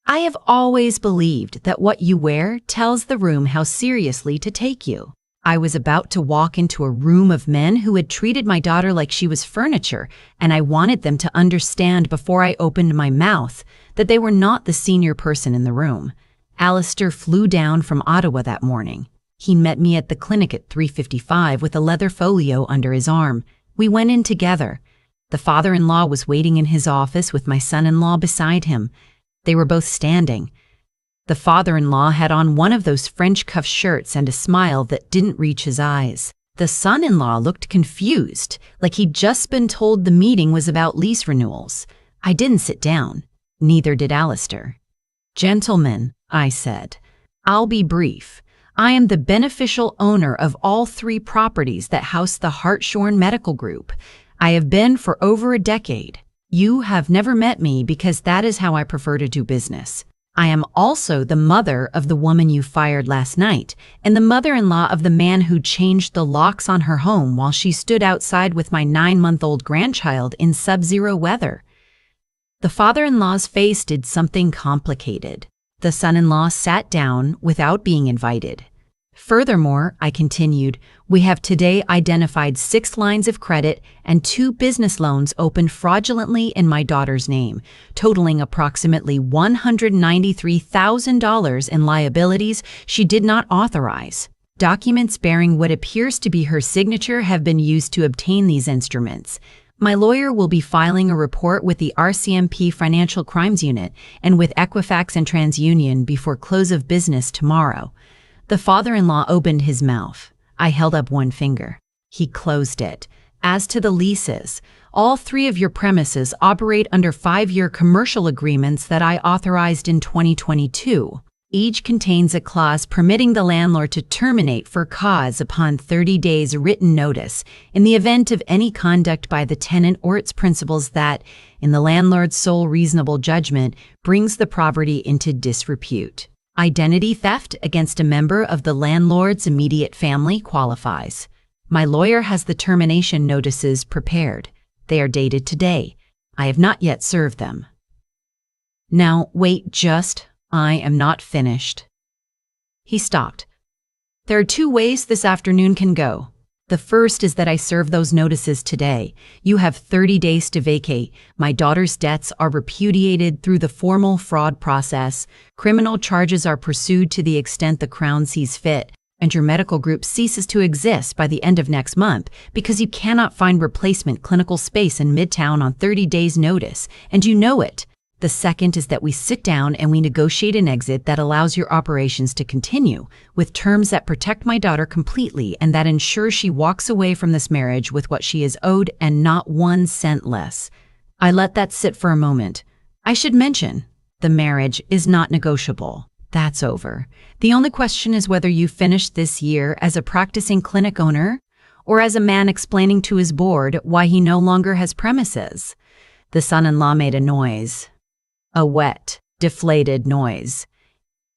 I have always believed that what you wear tells the room how seriously to take you. I was about to walk into a room of men who had treated my daughter like she was furniture, and I wanted them to understand before I opened my mouth that they were not the senior person in the room. Alistair flew down from Ottawa that morning. He met me at the clinic at 3:55 with a leather folio under his arm. We went in together. The father-in-law was waiting in his office with my son-in-law beside him. They were both standing. The father-in-law had on one of those French cuff shirts and a smile that didn't reach his eyes. The son-in-law looked confused, like he'd just been told the meeting was about lease renewals. I didn't sit down. Neither did Alistair. "Gentlemen," I said, "I'll be brief. I am the beneficial owner of all 3 properties that house the Hartshorn Medical Group. I have been for over a decade. You have never met me because that is how I prefer to do business. I am also the mother of the woman you fired last night, and the mother-in-law of the man who changed the locks on her home while she stood outside with my 9-month-old grandchild in sub-zero weather." The father-in-law's face did something complicated. The son-in-law sat down without being invited. "Furthermore," I continued, "we have today identified 6 lines of credit and 2 business loans opened fraudulently in my daughter's name, totaling approximately $193,000 in liabilities she did not authorize. Documents bearing what appears to be her signature have been used to obtain these instruments. My lawyer will be filing a report with the RCMP Financial Crimes Unit and with Equifax and TransUnion before close of business tomorrow." The father-in-law opened his mouth. I held up one finger. He closed it. "As to the leases, all 3 of your premises operate under 5-year commercial agreements that I authorized in 2022. Each contains a clause permitting the landlord to terminate for cause upon 30 days written notice in the event of any conduct by the tenant or its principals that, in the landlord's sole reasonable judgment, brings the property into disrepute. Identity theft against a member of the landlord's immediate family qualifies. My lawyer has the termination notices prepared. They are dated today. I have not yet served them." "Now, wait just. I am not finished." He stopped. "There are 2 ways this afternoon can go. The first is that I serve those notices today. You have 30 days to vacate. My daughter's debts are repudiated through the formal fraud process. Criminal charges are pursued to the extent the Crown sees fit. And your medical group ceases to exist by the end of next month because you cannot find replacement clinical space in Midtown on 30 days' notice, and you know it. The second is that we sit down and we negotiate an exit that allows your operations to continue, with terms that protect my daughter completely and that ensure she walks away from this marriage with what she is owed and not 1 cent less. I let that sit for a moment. I should mention, the marriage is not negotiable. That's over. The only question is whether you finish this year as a practicing clinic owner or as a man explaining to his board why he no longer has premises. The son-in-law made a noise. A wet, deflated noise.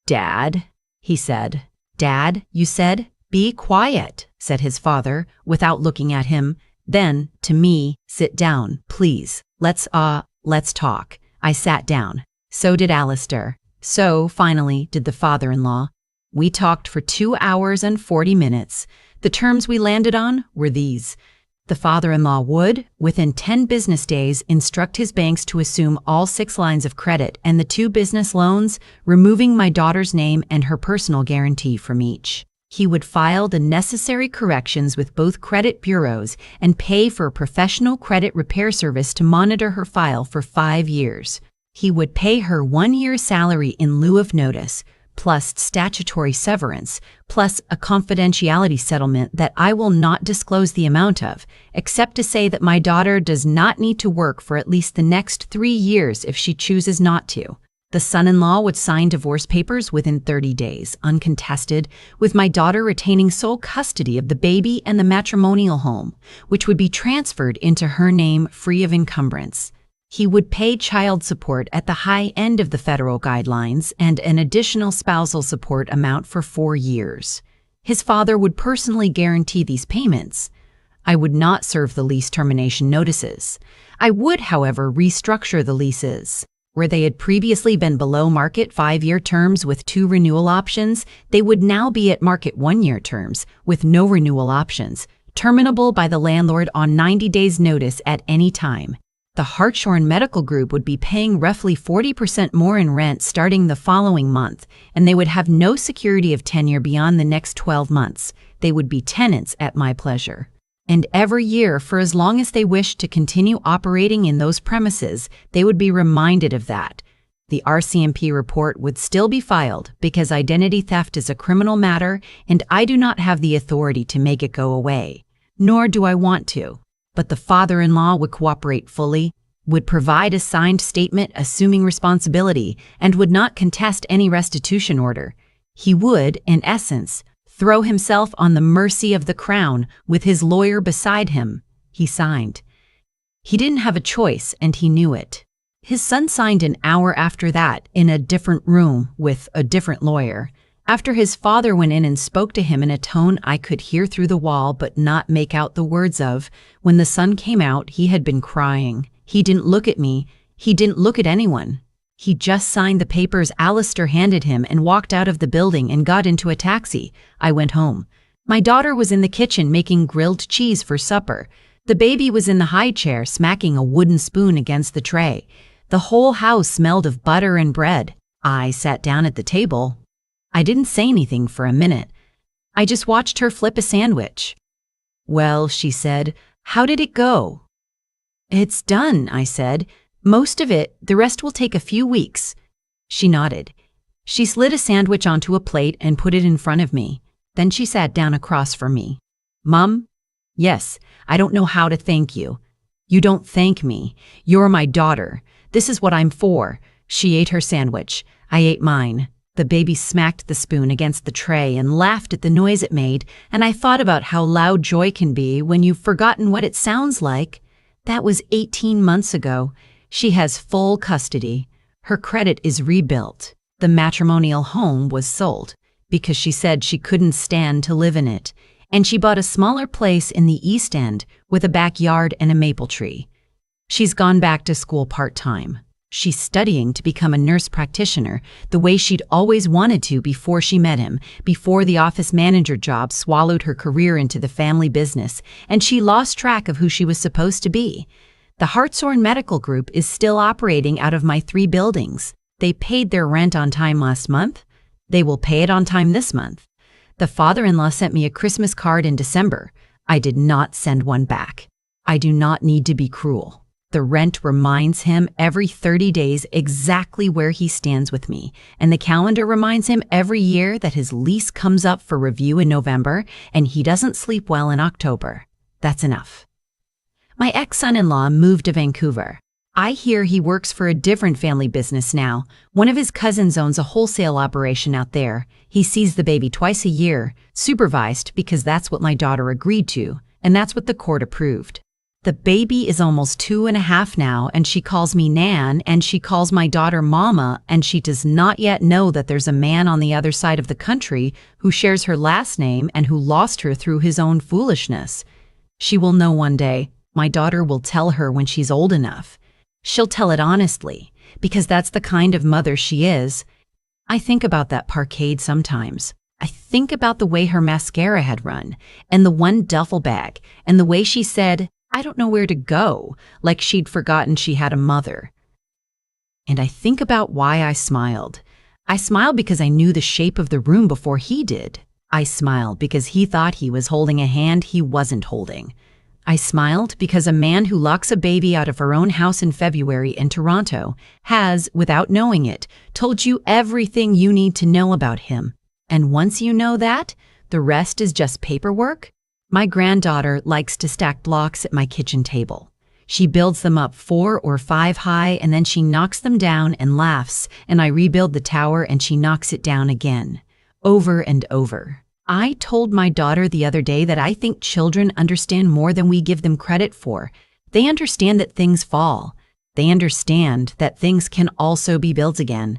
"Dad," he said. "Dad, you said?" "Be quiet," said his father, without looking at him. Then, to me, "Sit down, please. Let's talk." I sat down. So did Alistair. So, finally, did the father-in-law. We talked for 2 hours and 40 minutes. The terms we landed on were these. The father-in-law would, within 10 business days, instruct his banks to assume all 6 lines of credit and the 2 business loans, removing my daughter's name and her personal guarantee from each. He would file the necessary corrections with both credit bureaus and pay for a professional credit repair service to monitor her file for 5 years. He would pay her 1 year's salary in lieu of notice, plus statutory severance, plus a confidentiality settlement that I will not disclose the amount of, except to say that my daughter does not need to work for at least the next 3 years if she chooses not to. The son-in-law would sign divorce papers within 30 days, uncontested, with my daughter retaining sole custody of the baby and the matrimonial home, which would be transferred into her name free of encumbrance. He would pay child support at the high end of the federal guidelines and an additional spousal support amount for 4 years. His father would personally guarantee these payments. I would not serve the lease termination notices. I would, however, restructure the leases. Where they had previously been below market 5-year terms with 2 renewal options, they would now be at market 1-year terms with no renewal options, terminable by the landlord on 90 days' notice at any time. The Hartshorn Medical Group would be paying roughly 40% more in rent starting the following month, and they would have no security of tenure beyond the next 12 months. They would be tenants at my pleasure. And every year, for as long as they wished to continue operating in those premises, they would be reminded of that. The RCMP report would still be filed because identity theft is a criminal matter, and I do not have the authority to make it go away. Nor do I want to. But the father-in-law would cooperate fully, would provide a signed statement assuming responsibility, and would not contest any restitution order. He would, in essence, throw himself on the mercy of the Crown with his lawyer beside him. He signed. He didn't have a choice, and he knew it. His son signed an hour after that in a different room with a different lawyer. After his father went in and spoke to him in a tone I could hear through the wall but not make out the words of, when the son came out, he had been crying. He didn't look at me. He didn't look at anyone. He just signed the papers Alistair handed him and walked out of the building and got into a taxi. I went home. My daughter was in the kitchen making grilled cheese for supper. The baby was in the high chair smacking a wooden spoon against the tray. The whole house smelled of butter and bread. I sat down at the table. I didn't say anything for a minute. I just watched her flip a sandwich. "Well," she said, "how did it go?" "It's done," I said. "Most of it. The rest will take a few weeks." She nodded. She slid a sandwich onto a plate and put it in front of me. Then she sat down across from me. "Mom?" "Yes, I don't know how to thank you." "You don't thank me. You're my daughter. This is what I'm for." She ate her sandwich. I ate mine. The baby smacked the spoon against the tray and laughed at the noise it made, and I thought about how loud joy can be when you've forgotten what it sounds like. That was 18 months ago. She has full custody. Her credit is rebuilt. The matrimonial home was sold because she said she couldn't stand to live in it, and she bought a smaller place in the East End with a backyard and a maple tree. She's gone back to school part-time. She's studying to become a nurse practitioner, the way she'd always wanted to before she met him, before the office manager job swallowed her career into the family business, and she lost track of who she was supposed to be. The Hartshorn Medical Group is still operating out of my 3 buildings. They paid their rent on time last month. They will pay it on time this month. The father-in-law sent me a Christmas card in December. I did not send one back. I do not need to be cruel. The rent reminds him every 30 days exactly where he stands with me, and the calendar reminds him every year that his lease comes up for review in November and he doesn't sleep well in October. That's enough. My ex-son-in-law moved to Vancouver. I hear he works for a different family business now. One of his cousins owns a wholesale operation out there. He sees the baby twice a year, supervised because that's what my daughter agreed to, and that's what the court approved. The baby is almost 2.5 now, and she calls me Nan, and she calls my daughter Mama, and she does not yet know that there's a man on the other side of the country who shares her last name and who lost her through his own foolishness. She will know one day. My daughter will tell her when she's old enough. She'll tell it honestly, because that's the kind of mother she is. I think about that parkade sometimes. I think about the way her mascara had run, and the one duffel bag, and the way she said, "I don't know where to go," like she'd forgotten she had a mother. And I think about why I smiled. I smiled because I knew the shape of the room before he did. I smiled because he thought he was holding a hand he wasn't holding. I smiled because a man who locks a baby out of her own house in February in Toronto has, without knowing it, told you everything you need to know about him. And once you know that, the rest is just paperwork. My granddaughter likes to stack blocks at my kitchen table. She builds them up 4 or 5 high, and then she knocks them down and laughs, and I rebuild the tower and she knocks it down again, over and over. I told my daughter the other day that I think children understand more than we give them credit for. They understand that things fall. They understand that things can also be built again.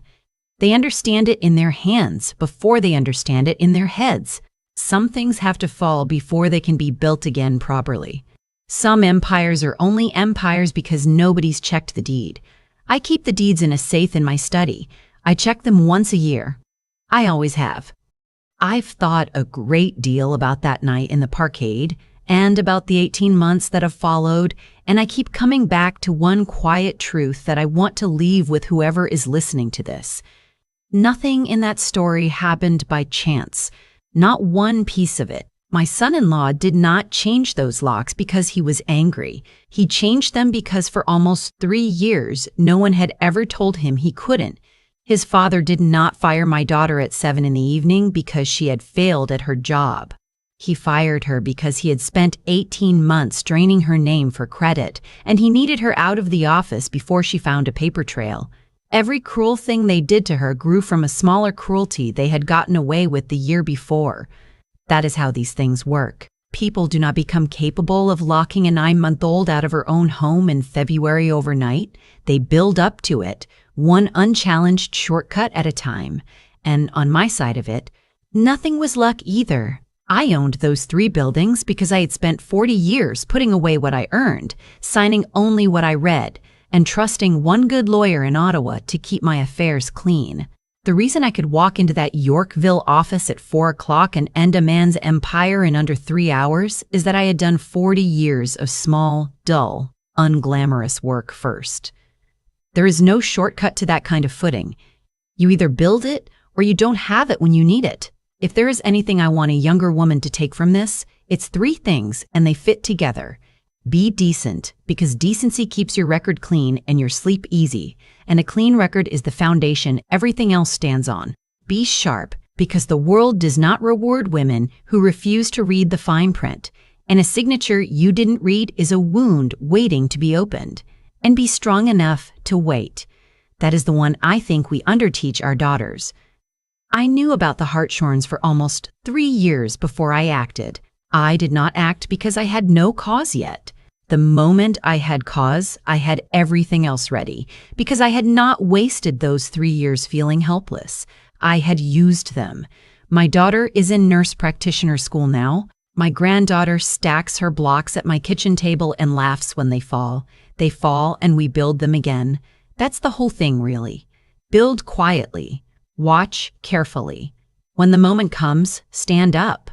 They understand it in their hands before they understand it in their heads. Some things have to fall before they can be built again properly. Some empires are only empires because nobody's checked the deed. I keep the deeds in a safe in my study. I check them once a year. I always have. I've thought a great deal about that night in the parkade and about the 18 months that have followed, and I keep coming back to one quiet truth that I want to leave with whoever is listening to this. Nothing in that story happened by chance. Not one piece of it. My son-in-law did not change those locks because he was angry. He changed them because for almost 3 years, no one had ever told him he couldn't. His father did not fire my daughter at 7 in the evening because she had failed at her job. He fired her because he had spent 18 months draining her name for credit, and he needed her out of the office before she found a paper trail. Every cruel thing they did to her grew from a smaller cruelty they had gotten away with the year before. That is how these things work. People do not become capable of locking a 9-month-old out of her own home in February overnight. They build up to it, one unchallenged shortcut at a time. And on my side of it, nothing was luck either. I owned those 3 buildings because I had spent 40 years putting away what I earned, signing only what I read, and trusting one good lawyer in Ottawa to keep my affairs clean. The reason I could walk into that Yorkville office at 4 o'clock and end a man's empire in under 3 hours is that I had done 40 years of small, dull, unglamorous work first. There is no shortcut to that kind of footing. You either build it or you don't have it when you need it. If there is anything I want a younger woman to take from this, it's 3 things and they fit together. Be decent, because decency keeps your record clean and your sleep easy, and a clean record is the foundation everything else stands on. Be sharp, because the world does not reward women who refuse to read the fine print, and a signature you didn't read is a wound waiting to be opened. And be strong enough to wait. That is the one I think we underteach our daughters. I knew about the Hartshorns for almost 3 years before I acted. I did not act because I had no cause yet. The moment I had cause, I had everything else ready, because I had not wasted those 3 years feeling helpless. I had used them. My daughter is in nurse practitioner school now. My granddaughter stacks her blocks at my kitchen table and laughs when they fall. They fall and we build them again. That's the whole thing, really. Build quietly. Watch carefully. When the moment comes, stand up.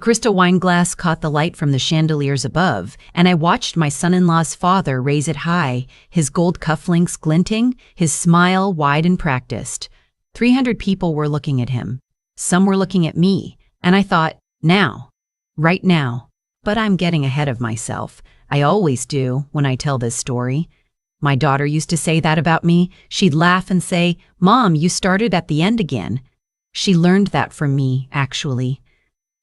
crystal wine glass caught the light from the chandeliers above, and I watched my son-in-law's father raise it high, his gold cufflinks glinting, his smile wide and practiced. 300 people were looking at him. Some were looking at me, and I thought, now, right now. But I'm getting ahead of myself. I always do when I tell this story. My daughter used to say that about me. She'd laugh and say, "Mom, you started at the end again." She learned that from me, actually.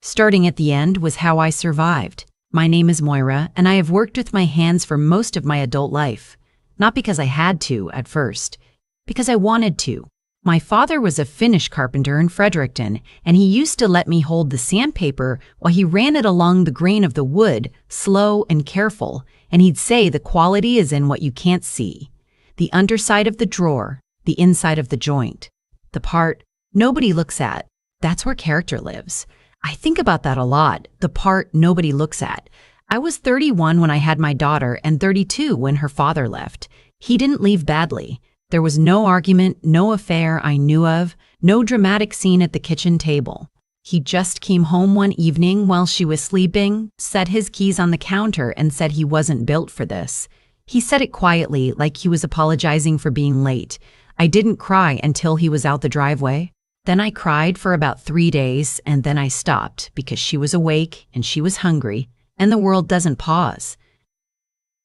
Starting at the end was how I survived. My name is Moira, and I have worked with my hands for most of my adult life. Not because I had to at first, because I wanted to. My father was a Finnish carpenter in Fredericton, and he used to let me hold the sandpaper while he ran it along the grain of the wood, slow and careful, and he'd say the quality is in what you can't see. The underside of the drawer, the inside of the joint. The part nobody looks at, that's where character lives. I think about that a lot, the part nobody looks at. I was 31 when I had my daughter and 32 when her father left. He didn't leave badly. There was no argument, no affair I knew of, no dramatic scene at the kitchen table. He just came home one evening while she was sleeping, set his keys on the counter and said he wasn't built for this. He said it quietly, like he was apologizing for being late. I didn't cry until he was out the driveway. Then I cried for about 3 days, and then I stopped because she was awake and she was hungry, and the world doesn't pause.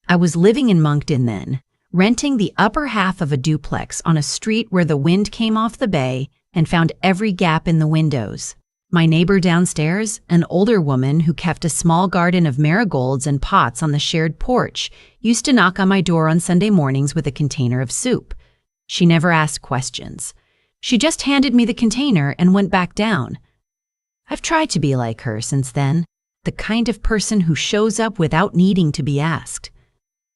I was living in Moncton then, renting the upper half of a duplex on a street where the wind came off the bay and found every gap in the windows. My neighbor downstairs, an older woman who kept a small garden of marigolds and pots on the shared porch, used to knock on my door on Sunday mornings with a container of soup. She never asked questions. She just handed me the container and went back down. I've tried to be like her since then, the kind of person who shows up without needing to be asked.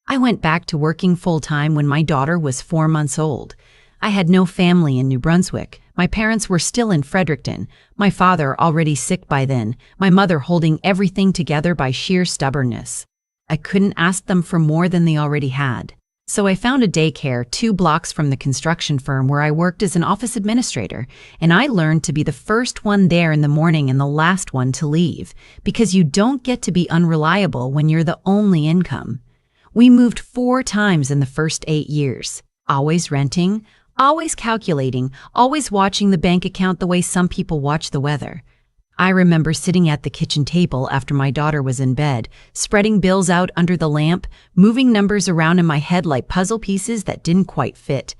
I went back to working full-time when my daughter was 4 months old. I had no family in New Brunswick. My parents were still in Fredericton, my father already sick by then, my mother holding everything together by sheer stubbornness. I couldn't ask them for more than they already had. So I found a daycare 2 blocks from the construction firm where I worked as an office administrator, and I learned to be the first one there in the morning and the last one to leave, because you don't get to be unreliable when you're the only income. We moved 4 times in the first 8 years, always renting, always calculating, always watching the bank account the way some people watch the weather. I remember sitting at the kitchen table after my daughter was in bed, spreading bills out under the lamp, moving numbers around in my head like puzzle pieces that didn't quite fit.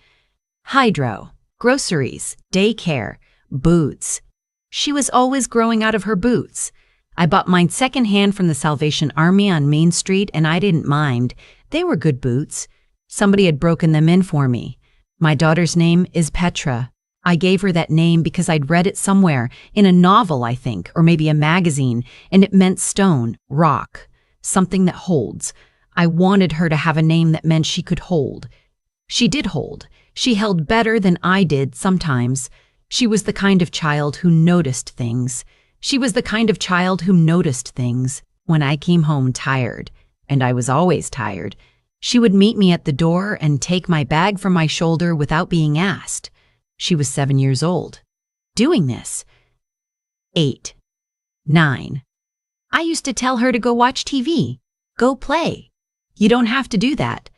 Hydro, groceries, daycare, boots. She was always growing out of her boots. I bought mine secondhand from the Salvation Army on Main Street, and I didn't mind. They were good boots. Somebody had broken them in for me. My daughter's name is Petra. I gave her that name because I'd read it somewhere, in a novel, I think, or maybe a magazine, and it meant stone, rock, something that holds. I wanted her to have a name that meant she could hold. She did hold. She held better than I did sometimes. She was the kind of child who noticed things. She was the kind of child who noticed things. When I came home tired, and I was always tired, she would meet me at the door and take my bag from my shoulder without being asked. She was 7 years old, doing this. 8, 9. I used to tell her to go watch TV, go play. You don't have to do that.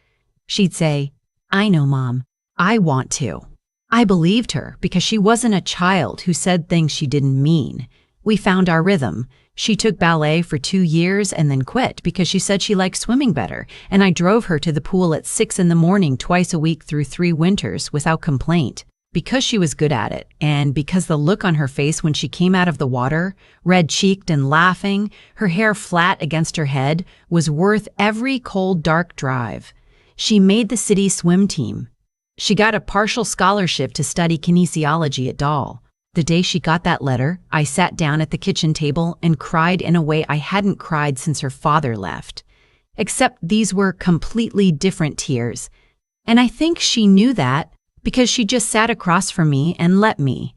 She'd say, I know, Mom, I want to. I believed her because she wasn't a child who said things she didn't mean. We found our rhythm. She took ballet for 2 years and then quit because she said she liked swimming better, and I drove her to the pool at 6 in the morning twice a week through 3 winters without complaint. Because she was good at it, and because the look on her face when she came out of the water, red-cheeked and laughing, her hair flat against her head, was worth every cold, dark drive. She made the city swim team. She got a partial scholarship to study kinesiology at Dahl. The day she got that letter, I sat down at the kitchen table and cried in a way I hadn't cried since her father left. Except these were completely different tears. And I think she knew that, because she just sat across from me and let me.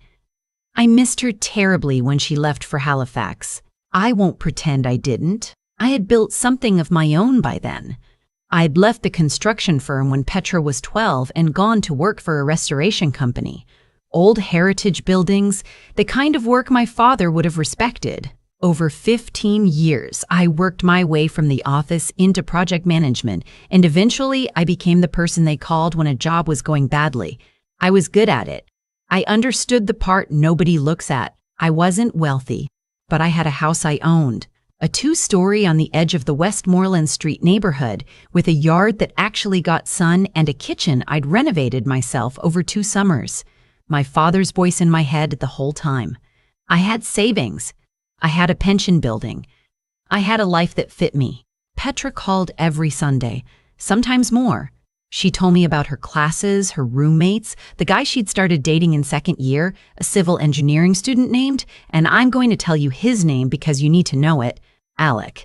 I missed her terribly when she left for Halifax. I won't pretend I didn't. I had built something of my own by then. I'd left the construction firm when Petra was 12 and gone to work for a restoration company. Old heritage buildings, the kind of work my father would have respected. Over 15 years, I worked my way from the office into project management, and eventually I became the person they called when a job was going badly. I was good at it. I understood the part nobody looks at. I wasn't wealthy, but I had a house I owned, a 2-story on the edge of the Westmoreland Street neighborhood, with a yard that actually got sun and a kitchen I'd renovated myself over 2 summers. My father's voice in my head the whole time. I had savings. I had a pension building. I had a life that fit me. Petra called every Sunday, sometimes more. She told me about her classes, her roommates, the guy she'd started dating in 2nd year, a civil engineering student named, and I'm going to tell you his name because you need to know it, Alec.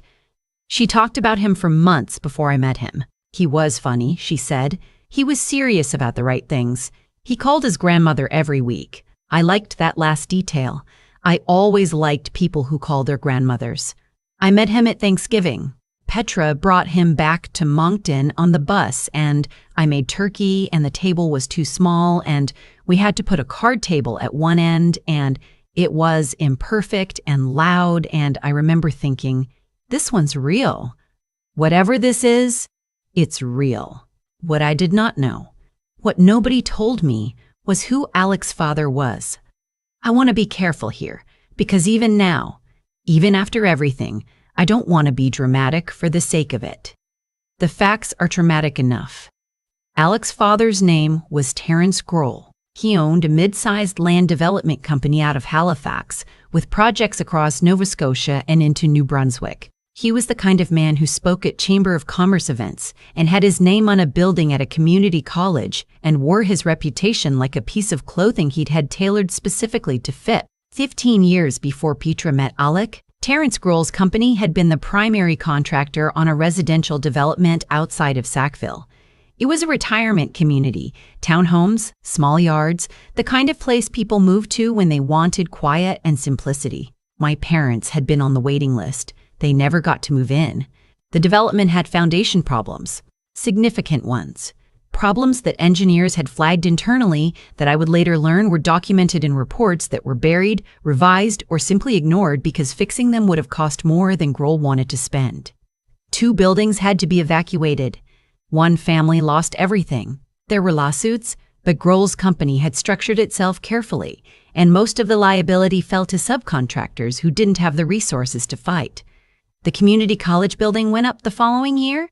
She talked about him for months before I met him. He was funny, she said. He was serious about the right things. He called his grandmother every week. I liked that last detail. I always liked people who called their grandmothers. I met him at Thanksgiving. Petra brought him back to Moncton on the bus, and I made turkey, and the table was too small, and we had to put a card table at one end, and it was imperfect and loud, and I remember thinking, this one's real. Whatever this is, it's real. What I did not know, what nobody told me, was who Alec's father was. I want to be careful here, because even now, even after everything, I don't want to be dramatic for the sake of it. The facts are traumatic enough. Alec's father's name was Terence Grohl. He owned a mid-sized land development company out of Halifax, with projects across Nova Scotia and into New Brunswick. He was the kind of man who spoke at Chamber of Commerce events and had his name on a building at a community college and wore his reputation like a piece of clothing he'd had tailored specifically to fit. 15 years before Petra met Alec, Terence Grohl's company had been the primary contractor on a residential development outside of Sackville. It was a retirement community, townhomes, small yards, the kind of place people moved to when they wanted quiet and simplicity. My parents had been on the waiting list. They never got to move in. The development had foundation problems, significant ones. Problems that engineers had flagged internally that I would later learn were documented in reports that were buried, revised, or simply ignored because fixing them would have cost more than Grohl wanted to spend. 2 buildings had to be evacuated. 1 family lost everything. There were lawsuits, but Grohl's company had structured itself carefully, and most of the liability fell to subcontractors who didn't have the resources to fight. The community college building went up the following year.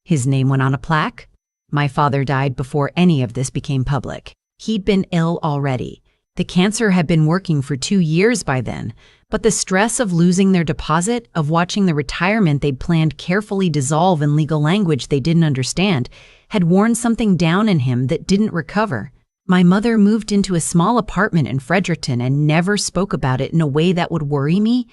His name went on a plaque. My father died before any of this became public. He'd been ill already. The cancer had been working for 2 years by then, but the stress of losing their deposit, of watching the retirement they'd planned carefully dissolve in legal language they didn't understand, had worn something down in him that didn't recover. My mother moved into a small apartment in Fredericton and never spoke about it in a way that would worry me.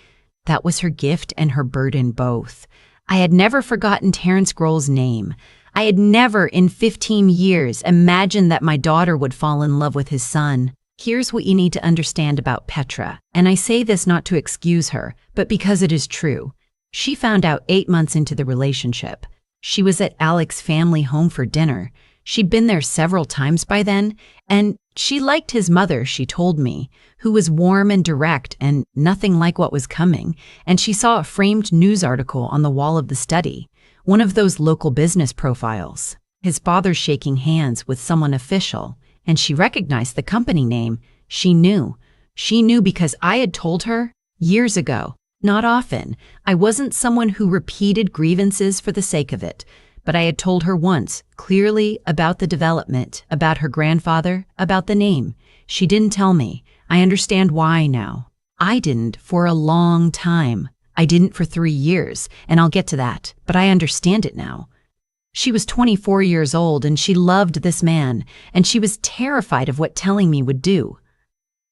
That was her gift and her burden both. I had never forgotten Terence Grohl's name. I had never in 15 years imagined that my daughter would fall in love with his son. Here's what you need to understand about Petra, and I say this not to excuse her, but because it is true. She found out 8 months into the relationship. She was at Alec's family home for dinner. She'd been there several times by then, and she liked his mother, she told me, who was warm and direct and nothing like what was coming, and she saw a framed news article on the wall of the study, one of those local business profiles. His father shaking hands with someone official, and she recognized the company name. She knew. She knew because I had told her years ago. Not often. I wasn't someone who repeated grievances for the sake of it. But I had told her once, clearly, about the development, about her grandfather, about the name. She didn't tell me. I understand why now. I didn't for a long time. I didn't for 3 years, and I'll get to that, but I understand it now. She was 24 years old, and she loved this man, and she was terrified of what telling me would do.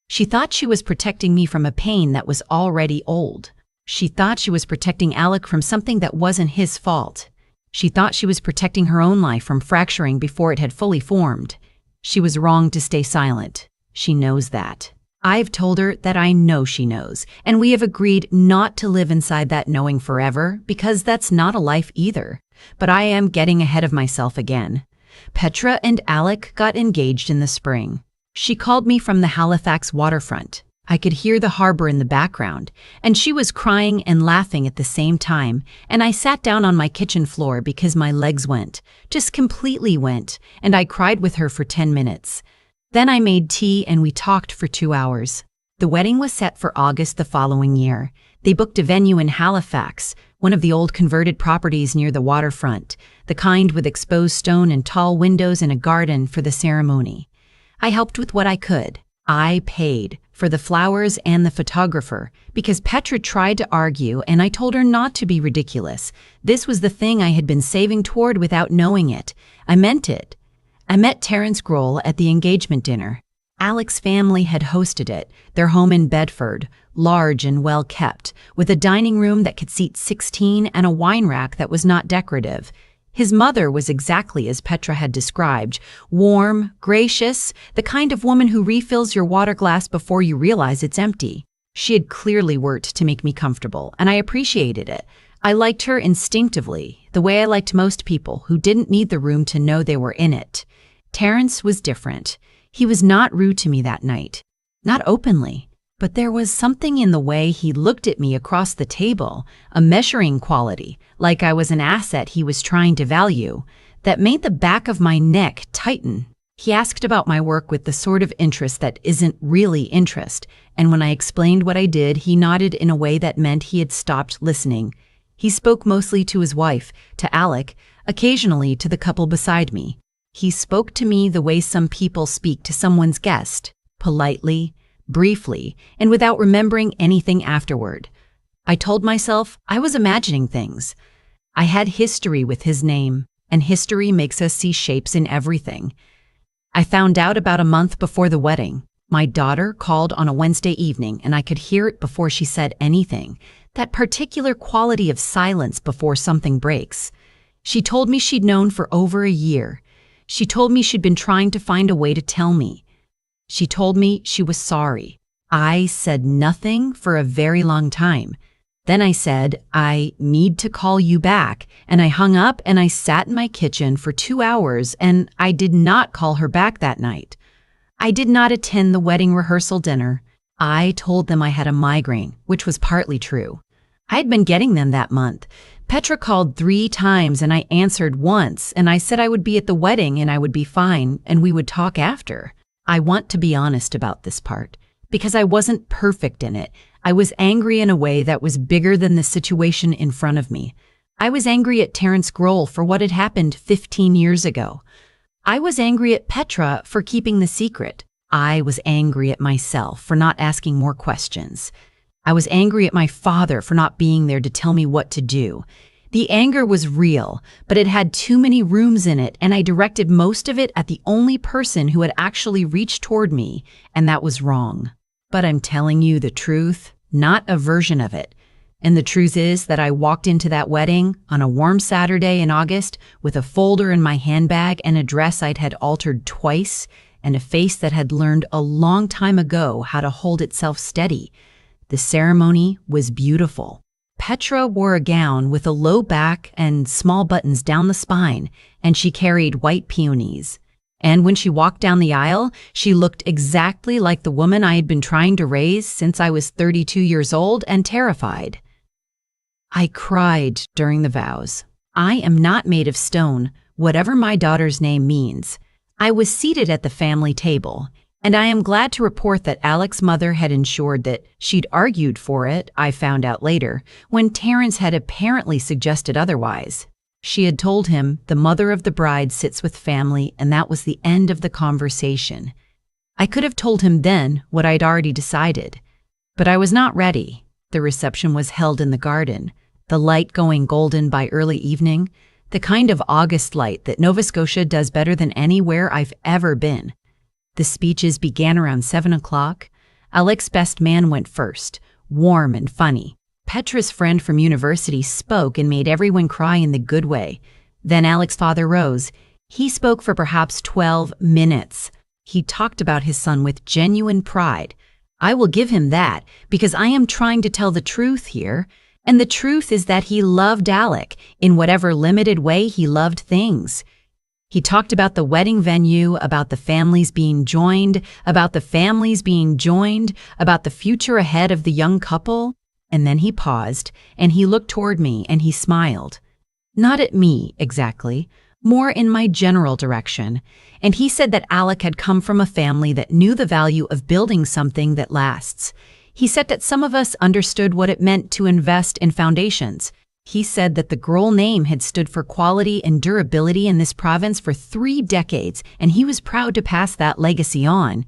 She thought she was protecting me from a pain that was already old. She thought she was protecting Alec from something that wasn't his fault. She thought she was protecting her own life from fracturing before it had fully formed. She was wrong to stay silent. She knows that. I've told her that I know she knows, and we have agreed not to live inside that knowing forever, because that's not a life either. But I am getting ahead of myself again. Petra and Alec got engaged in the spring. She called me from the Halifax waterfront. I could hear the harbor in the background, and she was crying and laughing at the same time, and I sat down on my kitchen floor because my legs went, just completely went, and I cried with her for 10 minutes. Then I made tea and we talked for 2 hours. The wedding was set for August the following year. They booked a venue in Halifax, one of the old converted properties near the waterfront, the kind with exposed stone and tall windows and a garden for the ceremony. I helped with what I could. I paid for the flowers and the photographer because Petra tried to argue and I told her not to be ridiculous. This was the thing I had been saving toward without knowing it. I meant it. I met Terence Grohl at the engagement dinner. Alex's family had hosted it, their home in Bedford, large and well kept, with a dining room that could seat 16 and a wine rack that was not decorative. His mother was exactly as Petra had described, warm, gracious, the kind of woman who refills your water glass before you realize it's empty. She had clearly worked to make me comfortable, and I appreciated it. I liked her instinctively, the way I liked most people who didn't need the room to know they were in it. Terence was different. He was not rude to me that night. Not openly. But there was something in the way he looked at me across the table, a measuring quality, like I was an asset he was trying to value, that made the back of my neck tighten. He asked about my work with the sort of interest that isn't really interest, and when I explained what I did, he nodded in a way that meant he had stopped listening. He spoke mostly to his wife, to Alec, occasionally to the couple beside me. He spoke to me the way some people speak to someone's guest, politely, briefly, and without remembering anything afterward. I told myself I was imagining things. I had history with his name, and history makes us see shapes in everything. I found out about a month before the wedding. My daughter called on a Wednesday evening, and I could hear it before she said anything, that particular quality of silence before something breaks. She told me she'd known for over a year. She told me she'd been trying to find a way to tell me. She told me she was sorry. I said nothing for a very long time. Then I said, I need to call you back, and I hung up and I sat in my kitchen for 2 hours, and I did not call her back that night. I did not attend the wedding rehearsal dinner. I told them I had a migraine, which was partly true. I had been getting them that month. Petra called 3 times and I answered once, and I said I would be at the wedding and I would be fine and we would talk after. I want to be honest about this part, because I wasn't perfect in it. I was angry in a way that was bigger than the situation in front of me. I was angry at Terence Grohl for what had happened 15 years ago. I was angry at Petra for keeping the secret. I was angry at myself for not asking more questions. I was angry at my father for not being there to tell me what to do. The anger was real, but it had too many rooms in it, and I directed most of it at the only person who had actually reached toward me, and that was wrong. But I'm telling you the truth, not a version of it. And the truth is that I walked into that wedding on a warm Saturday in August with a folder in my handbag and a dress I'd had altered twice, and a face that had learned a long time ago how to hold itself steady. The ceremony was beautiful. Petra wore a gown with a low back and small buttons down the spine, and she carried white peonies. And when she walked down the aisle, she looked exactly like the woman I had been trying to raise since I was 32 years old and terrified. I cried during the vows. I am not made of stone, whatever my daughter's name means. I was seated at the family table, and I am glad to report that Alec's mother had ensured that she'd argued for it, I found out later, when Terence had apparently suggested otherwise. She had told him the mother of the bride sits with family, and that was the end of the conversation. I could have told him then what I'd already decided, but I was not ready. The reception was held in the garden, the light going golden by early evening, the kind of August light that Nova Scotia does better than anywhere I've ever been. The speeches began around 7 o'clock. Alec's best man went first, warm and funny. Petra's friend from university spoke and made everyone cry in the good way. Then Alec's father rose. He spoke for perhaps 12 minutes. He talked about his son with genuine pride. I will give him that, because I am trying to tell the truth here. And the truth is that he loved Alec in whatever limited way he loved things. He talked about the wedding venue, about the families being joined, about the future ahead of the young couple. And then he paused, and he looked toward me, and he smiled. Not at me, exactly, more in my general direction. And he said that Alec had come from a family that knew the value of building something that lasts. He said that some of us understood what it meant to invest in foundations. He said that the Grohl name had stood for quality and durability in this province for 3 decades, and he was proud to pass that legacy on.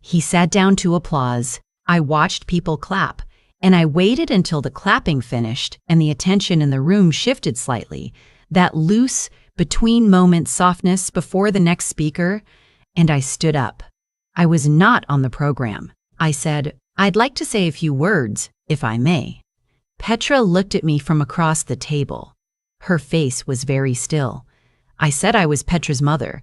He sat down to applause. I watched people clap, and I waited until the clapping finished and the attention in the room shifted slightly, that loose, between-moment softness before the next speaker, and I stood up. I was not on the program. I said, "I'd like to say a few words, if I may." Petra looked at me from across the table. Her face was very still. I said I was Petra's mother.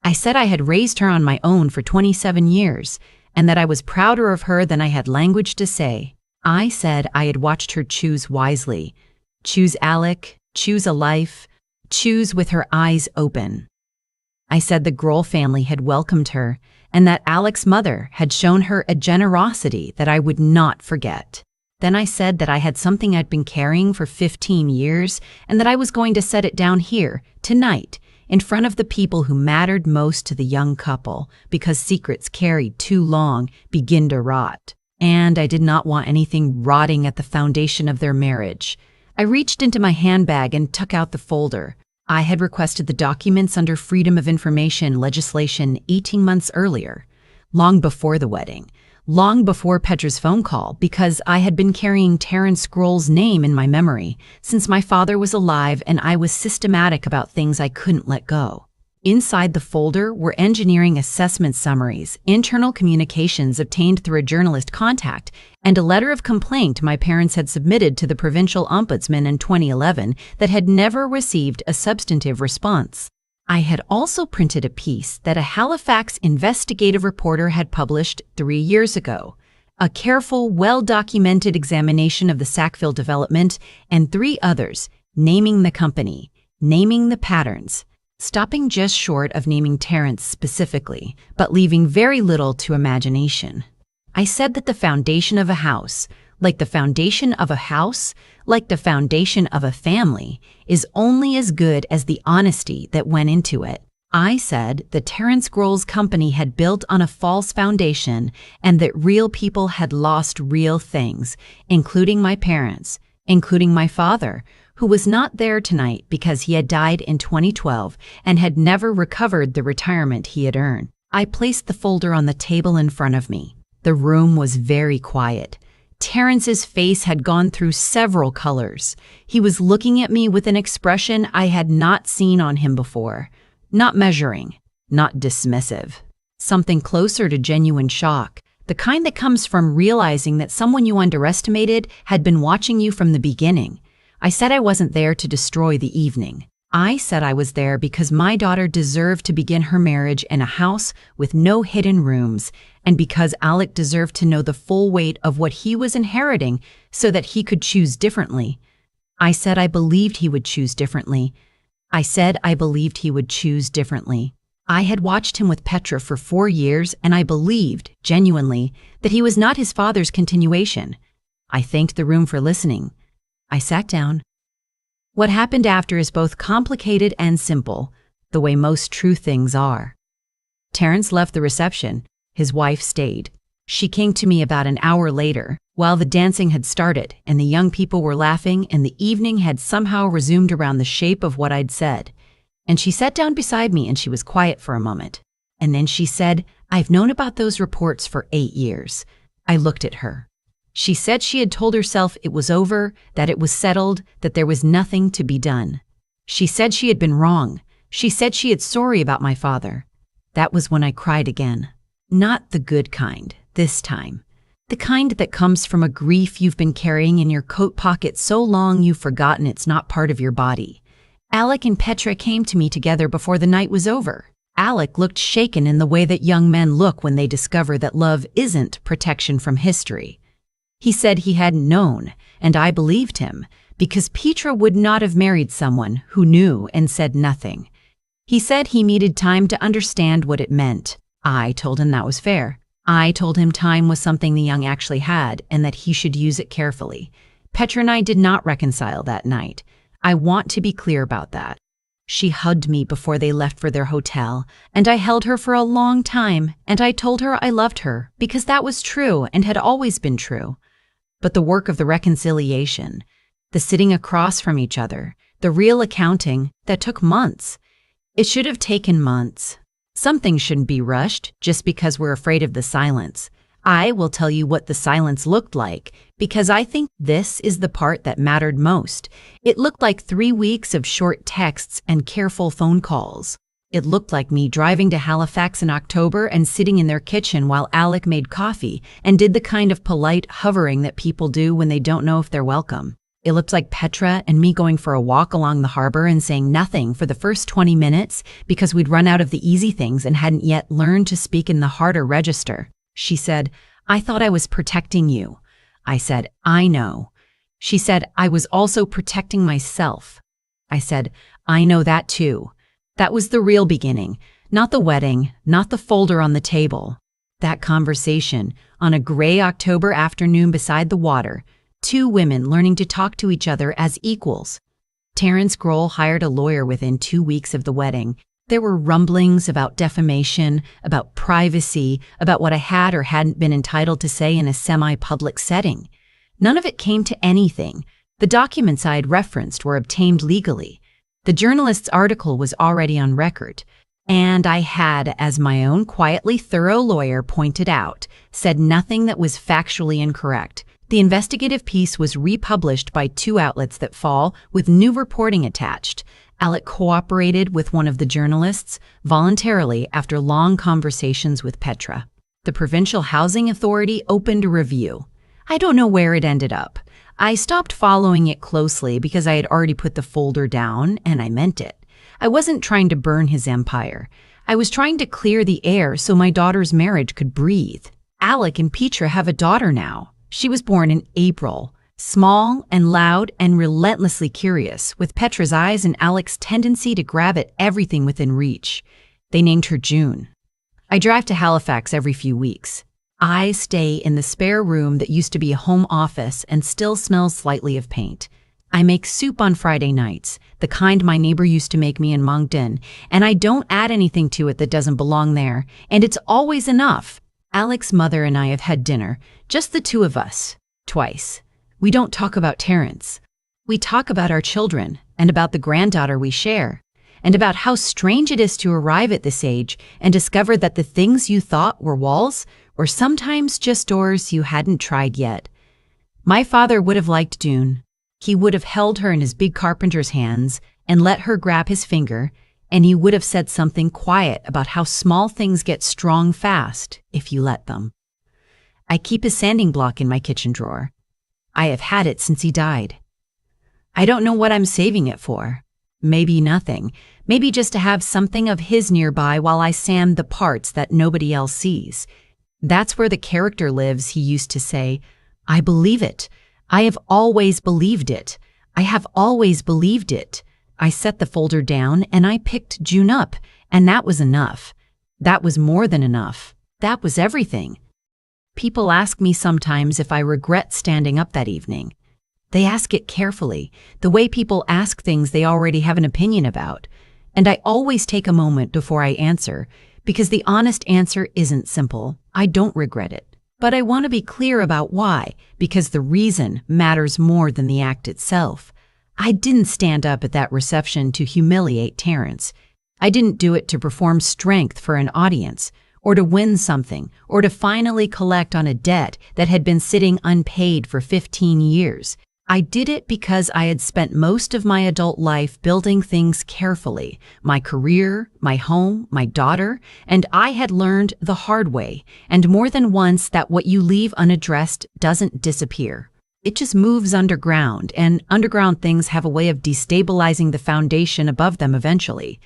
I said I had raised her on my own for 27 years, and that I was prouder of her than I had language to say. I said I had watched her choose wisely, choose Alec, choose a life, choose with her eyes open. I said the Grohl family had welcomed her, and that Alec's mother had shown her a generosity that I would not forget. Then I said that I had something I'd been carrying for 15 years, and that I was going to set it down here, tonight, in front of the people who mattered most to the young couple, because secrets carried too long begin to rot. And I did not want anything rotting at the foundation of their marriage. I reached into my handbag and took out the folder. I had requested the documents under Freedom of Information legislation 18 months earlier, long before the wedding, long before Petra's phone call, because I had been carrying Terence Grohl's name in my memory since my father was alive, and I was systematic about things I couldn't let go. Inside the folder were engineering assessment summaries, internal communications obtained through a journalist contact, and a letter of complaint my parents had submitted to the provincial ombudsman in 2011 that had never received a substantive response. I had also printed a piece that a Halifax investigative reporter had published 3 years ago, a careful, well-documented examination of the Sackville development, and 3 others, naming the company, naming the patterns, stopping just short of naming Terence specifically, but leaving very little to imagination. I said that the foundation of a house, like the foundation of a house, like the foundation of a family, is only as good as the honesty that went into it. I said that Terence Grohl's company had built on a false foundation and that real people had lost real things, including my parents, including my father, who was not there tonight because he had died in 2012 and had never recovered the retirement he had earned. I placed the folder on the table in front of me. The room was very quiet. Terence's face had gone through several colors. He was looking at me with an expression I had not seen on him before. Not measuring, not dismissive. Something closer to genuine shock, the kind that comes from realizing that someone you underestimated had been watching you from the beginning. I said I wasn't there to destroy the evening. I said I was there because my daughter deserved to begin her marriage in a house with no hidden rooms, and because Alec deserved to know the full weight of what he was inheriting so that he could choose differently. I said I believed he would choose differently. I said I believed he would choose differently. I had watched him with Petra for 4 years, and I believed, genuinely, that he was not his father's continuation. I thanked the room for listening. I sat down. What happened after is both complicated and simple, the way most true things are. Terence left the reception. His wife stayed. She came to me about an hour later, while the dancing had started and the young people were laughing and the evening had somehow resumed around the shape of what I'd said. And she sat down beside me and she was quiet for a moment. And then she said, "I've known about those reports for 8 years." I looked at her. She said she had told herself it was over, that it was settled, that there was nothing to be done. She said she had been wrong. She said she had sorry about my father. That was when I cried again. Not the good kind, this time. The kind that comes from a grief you've been carrying in your coat pocket so long you've forgotten it's not part of your body. Alec and Petra came to me together before the night was over. Alec looked shaken in the way that young men look when they discover that love isn't protection from history. He said he hadn't known, and I believed him, because Petra would not have married someone who knew and said nothing. He said he needed time to understand what it meant. I told him that was fair. I told him time was something the young actually had and that he should use it carefully. Petra and I did not reconcile that night. I want to be clear about that. She hugged me before they left for their hotel, and I held her for a long time, and I told her I loved her because that was true and had always been true. But the work of the reconciliation, the sitting across from each other, the real accounting, that took months. It should have taken months. Some things shouldn't be rushed just because we're afraid of the silence. I will tell you what the silence looked like, because I think this is the part that mattered most. It looked like 3 weeks of short texts and careful phone calls. It looked like me driving to Halifax in October and sitting in their kitchen while Alec made coffee and did the kind of polite hovering that people do when they don't know if they're welcome. It looked like Petra and me going for a walk along the harbor and saying nothing for the first 20 minutes because we'd run out of the easy things and hadn't yet learned to speak in the harder register. She said, "I thought I was protecting you." I said, "I know." She said, "I was also protecting myself." I said, "I know that too." That was the real beginning, not the wedding, not the folder on the table. That conversation on a gray October afternoon beside the water, 2 women learning to talk to each other as equals. Terrence Grohl hired a lawyer within 2 weeks of the wedding. There were rumblings about defamation, about privacy, about what I had or hadn't been entitled to say in a semi-public setting. None of it came to anything. The documents I had referenced were obtained legally. The journalist's article was already on record. And I had, as my own quietly thorough lawyer pointed out, said nothing that was factually incorrect. The investigative piece was republished by 2 outlets that fall, with new reporting attached. Alec cooperated with one of the journalists voluntarily after long conversations with Petra. The Provincial Housing Authority opened a review. I don't know where it ended up. I stopped following it closely because I had already put the folder down, and I meant it. I wasn't trying to burn his empire. I was trying to clear the air so my daughter's marriage could breathe. Alec and Petra have a daughter now. She was born in April, small and loud and relentlessly curious, with Petra's eyes and Alec's tendency to grab at everything within reach. They named her June. I drive to Halifax every few weeks. I stay in the spare room that used to be a home office and still smells slightly of paint. I make soup on Friday nights, the kind my neighbor used to make me in Moncton, and I don't add anything to it that doesn't belong there, and it's always enough. Alec's mother and I have had dinner, just the 2 of us, twice. We don't talk about Terrence. We talk about our children and about the granddaughter we share, and about how strange it is to arrive at this age and discover that the things you thought were walls were sometimes just doors you hadn't tried yet. My father would have liked June. He would have held her in his big carpenter's hands and let her grab his finger, and he would have said something quiet about how small things get strong fast if you let them. I keep a sanding block in my kitchen drawer. I have had it since he died. I don't know what I'm saving it for. Maybe nothing. Maybe just to have something of his nearby while I sand the parts that nobody else sees. That's where the character lives, he used to say. I believe it. I have always believed it. I have always believed it. I set the folder down and I picked June up, and that was enough. That was more than enough. That was everything. People ask me sometimes if I regret standing up that evening. They ask it carefully, the way people ask things they already have an opinion about. And I always take a moment before I answer, because the honest answer isn't simple. I don't regret it. But I want to be clear about why, because the reason matters more than the act itself. I didn't stand up at that reception to humiliate Terrence. I didn't do it to perform strength for an audience, or to win something, or to finally collect on a debt that had been sitting unpaid for 15 years. I did it because I had spent most of my adult life building things carefully, my career, my home, my daughter, and I had learned the hard way, and more than once, that what you leave unaddressed doesn't disappear. It just moves underground, and underground things have a way of destabilizing the foundation above them eventually.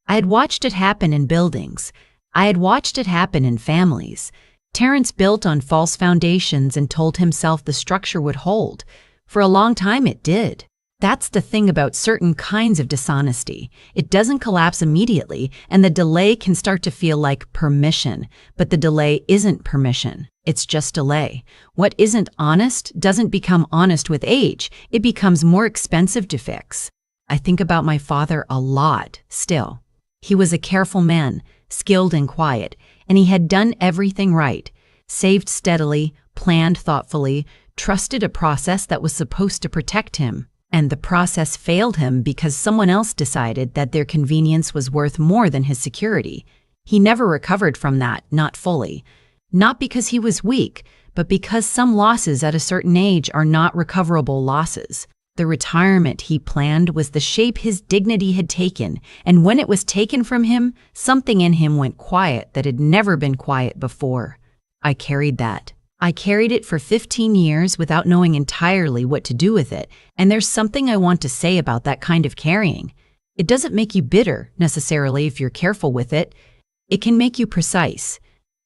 I had watched it happen in buildings. I had watched it happen in families. Terrence built on false foundations and told himself the structure would hold. For a long time it did. That's the thing about certain kinds of dishonesty. It doesn't collapse immediately, and the delay can start to feel like permission, but the delay isn't permission. It's just delay. What isn't honest doesn't become honest with age. It becomes more expensive to fix. I think about my father a lot still. He was a careful man, skilled and quiet, and he had done everything right. Saved steadily, planned thoughtfully, trusted a process that was supposed to protect him. And the process failed him because someone else decided that their convenience was worth more than his security. He never recovered from that, not fully. Not because he was weak, but because some losses at a certain age are not recoverable losses. The retirement he planned was the shape his dignity had taken, and when it was taken from him, something in him went quiet that had never been quiet before. I carried that. I carried it for 15 years without knowing entirely what to do with it, and there's something I want to say about that kind of carrying. It doesn't make you bitter, necessarily, if you're careful with it. It can make you precise.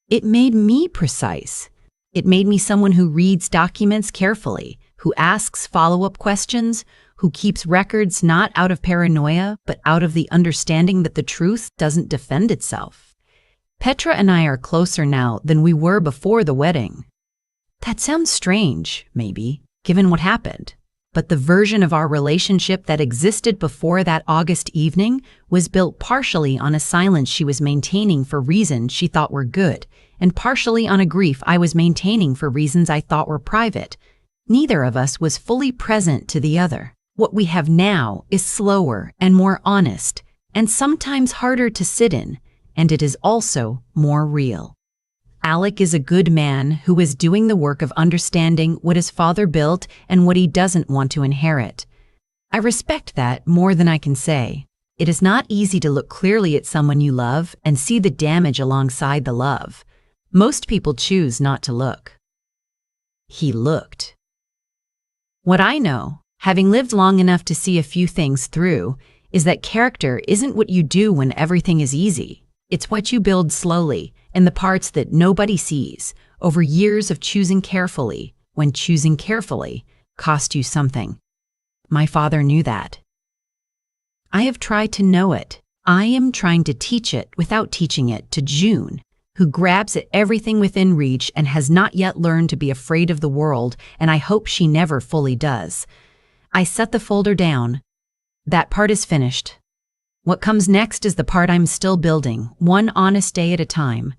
It made me precise. It made me someone who reads documents carefully, who asks follow-up questions, who keeps records not out of paranoia, but out of the understanding that the truth doesn't defend itself. Petra and I are closer now than we were before the wedding. That sounds strange, maybe, given what happened. But the version of our relationship that existed before that August evening was built partially on a silence she was maintaining for reasons she thought were good, and partially on a grief I was maintaining for reasons I thought were private. Neither of us was fully present to the other. What we have now is slower and more honest, and sometimes harder to sit in, and it is also more real. Alec is a good man who is doing the work of understanding what his father built and what he doesn't want to inherit. I respect that more than I can say. It is not easy to look clearly at someone you love and see the damage alongside the love. Most people choose not to look. He looked. What I know, having lived long enough to see a few things through, is that character isn't what you do when everything is easy. It's what you build slowly, in the parts that nobody sees, over years of choosing carefully, when choosing carefully cost you something. My father knew that. I have tried to know it. I am trying to teach it without teaching it to June, who grabs at everything within reach and has not yet learned to be afraid of the world, and I hope she never fully does. I set the folder down. That part is finished. What comes next is the part I'm still building, one honest day at a time.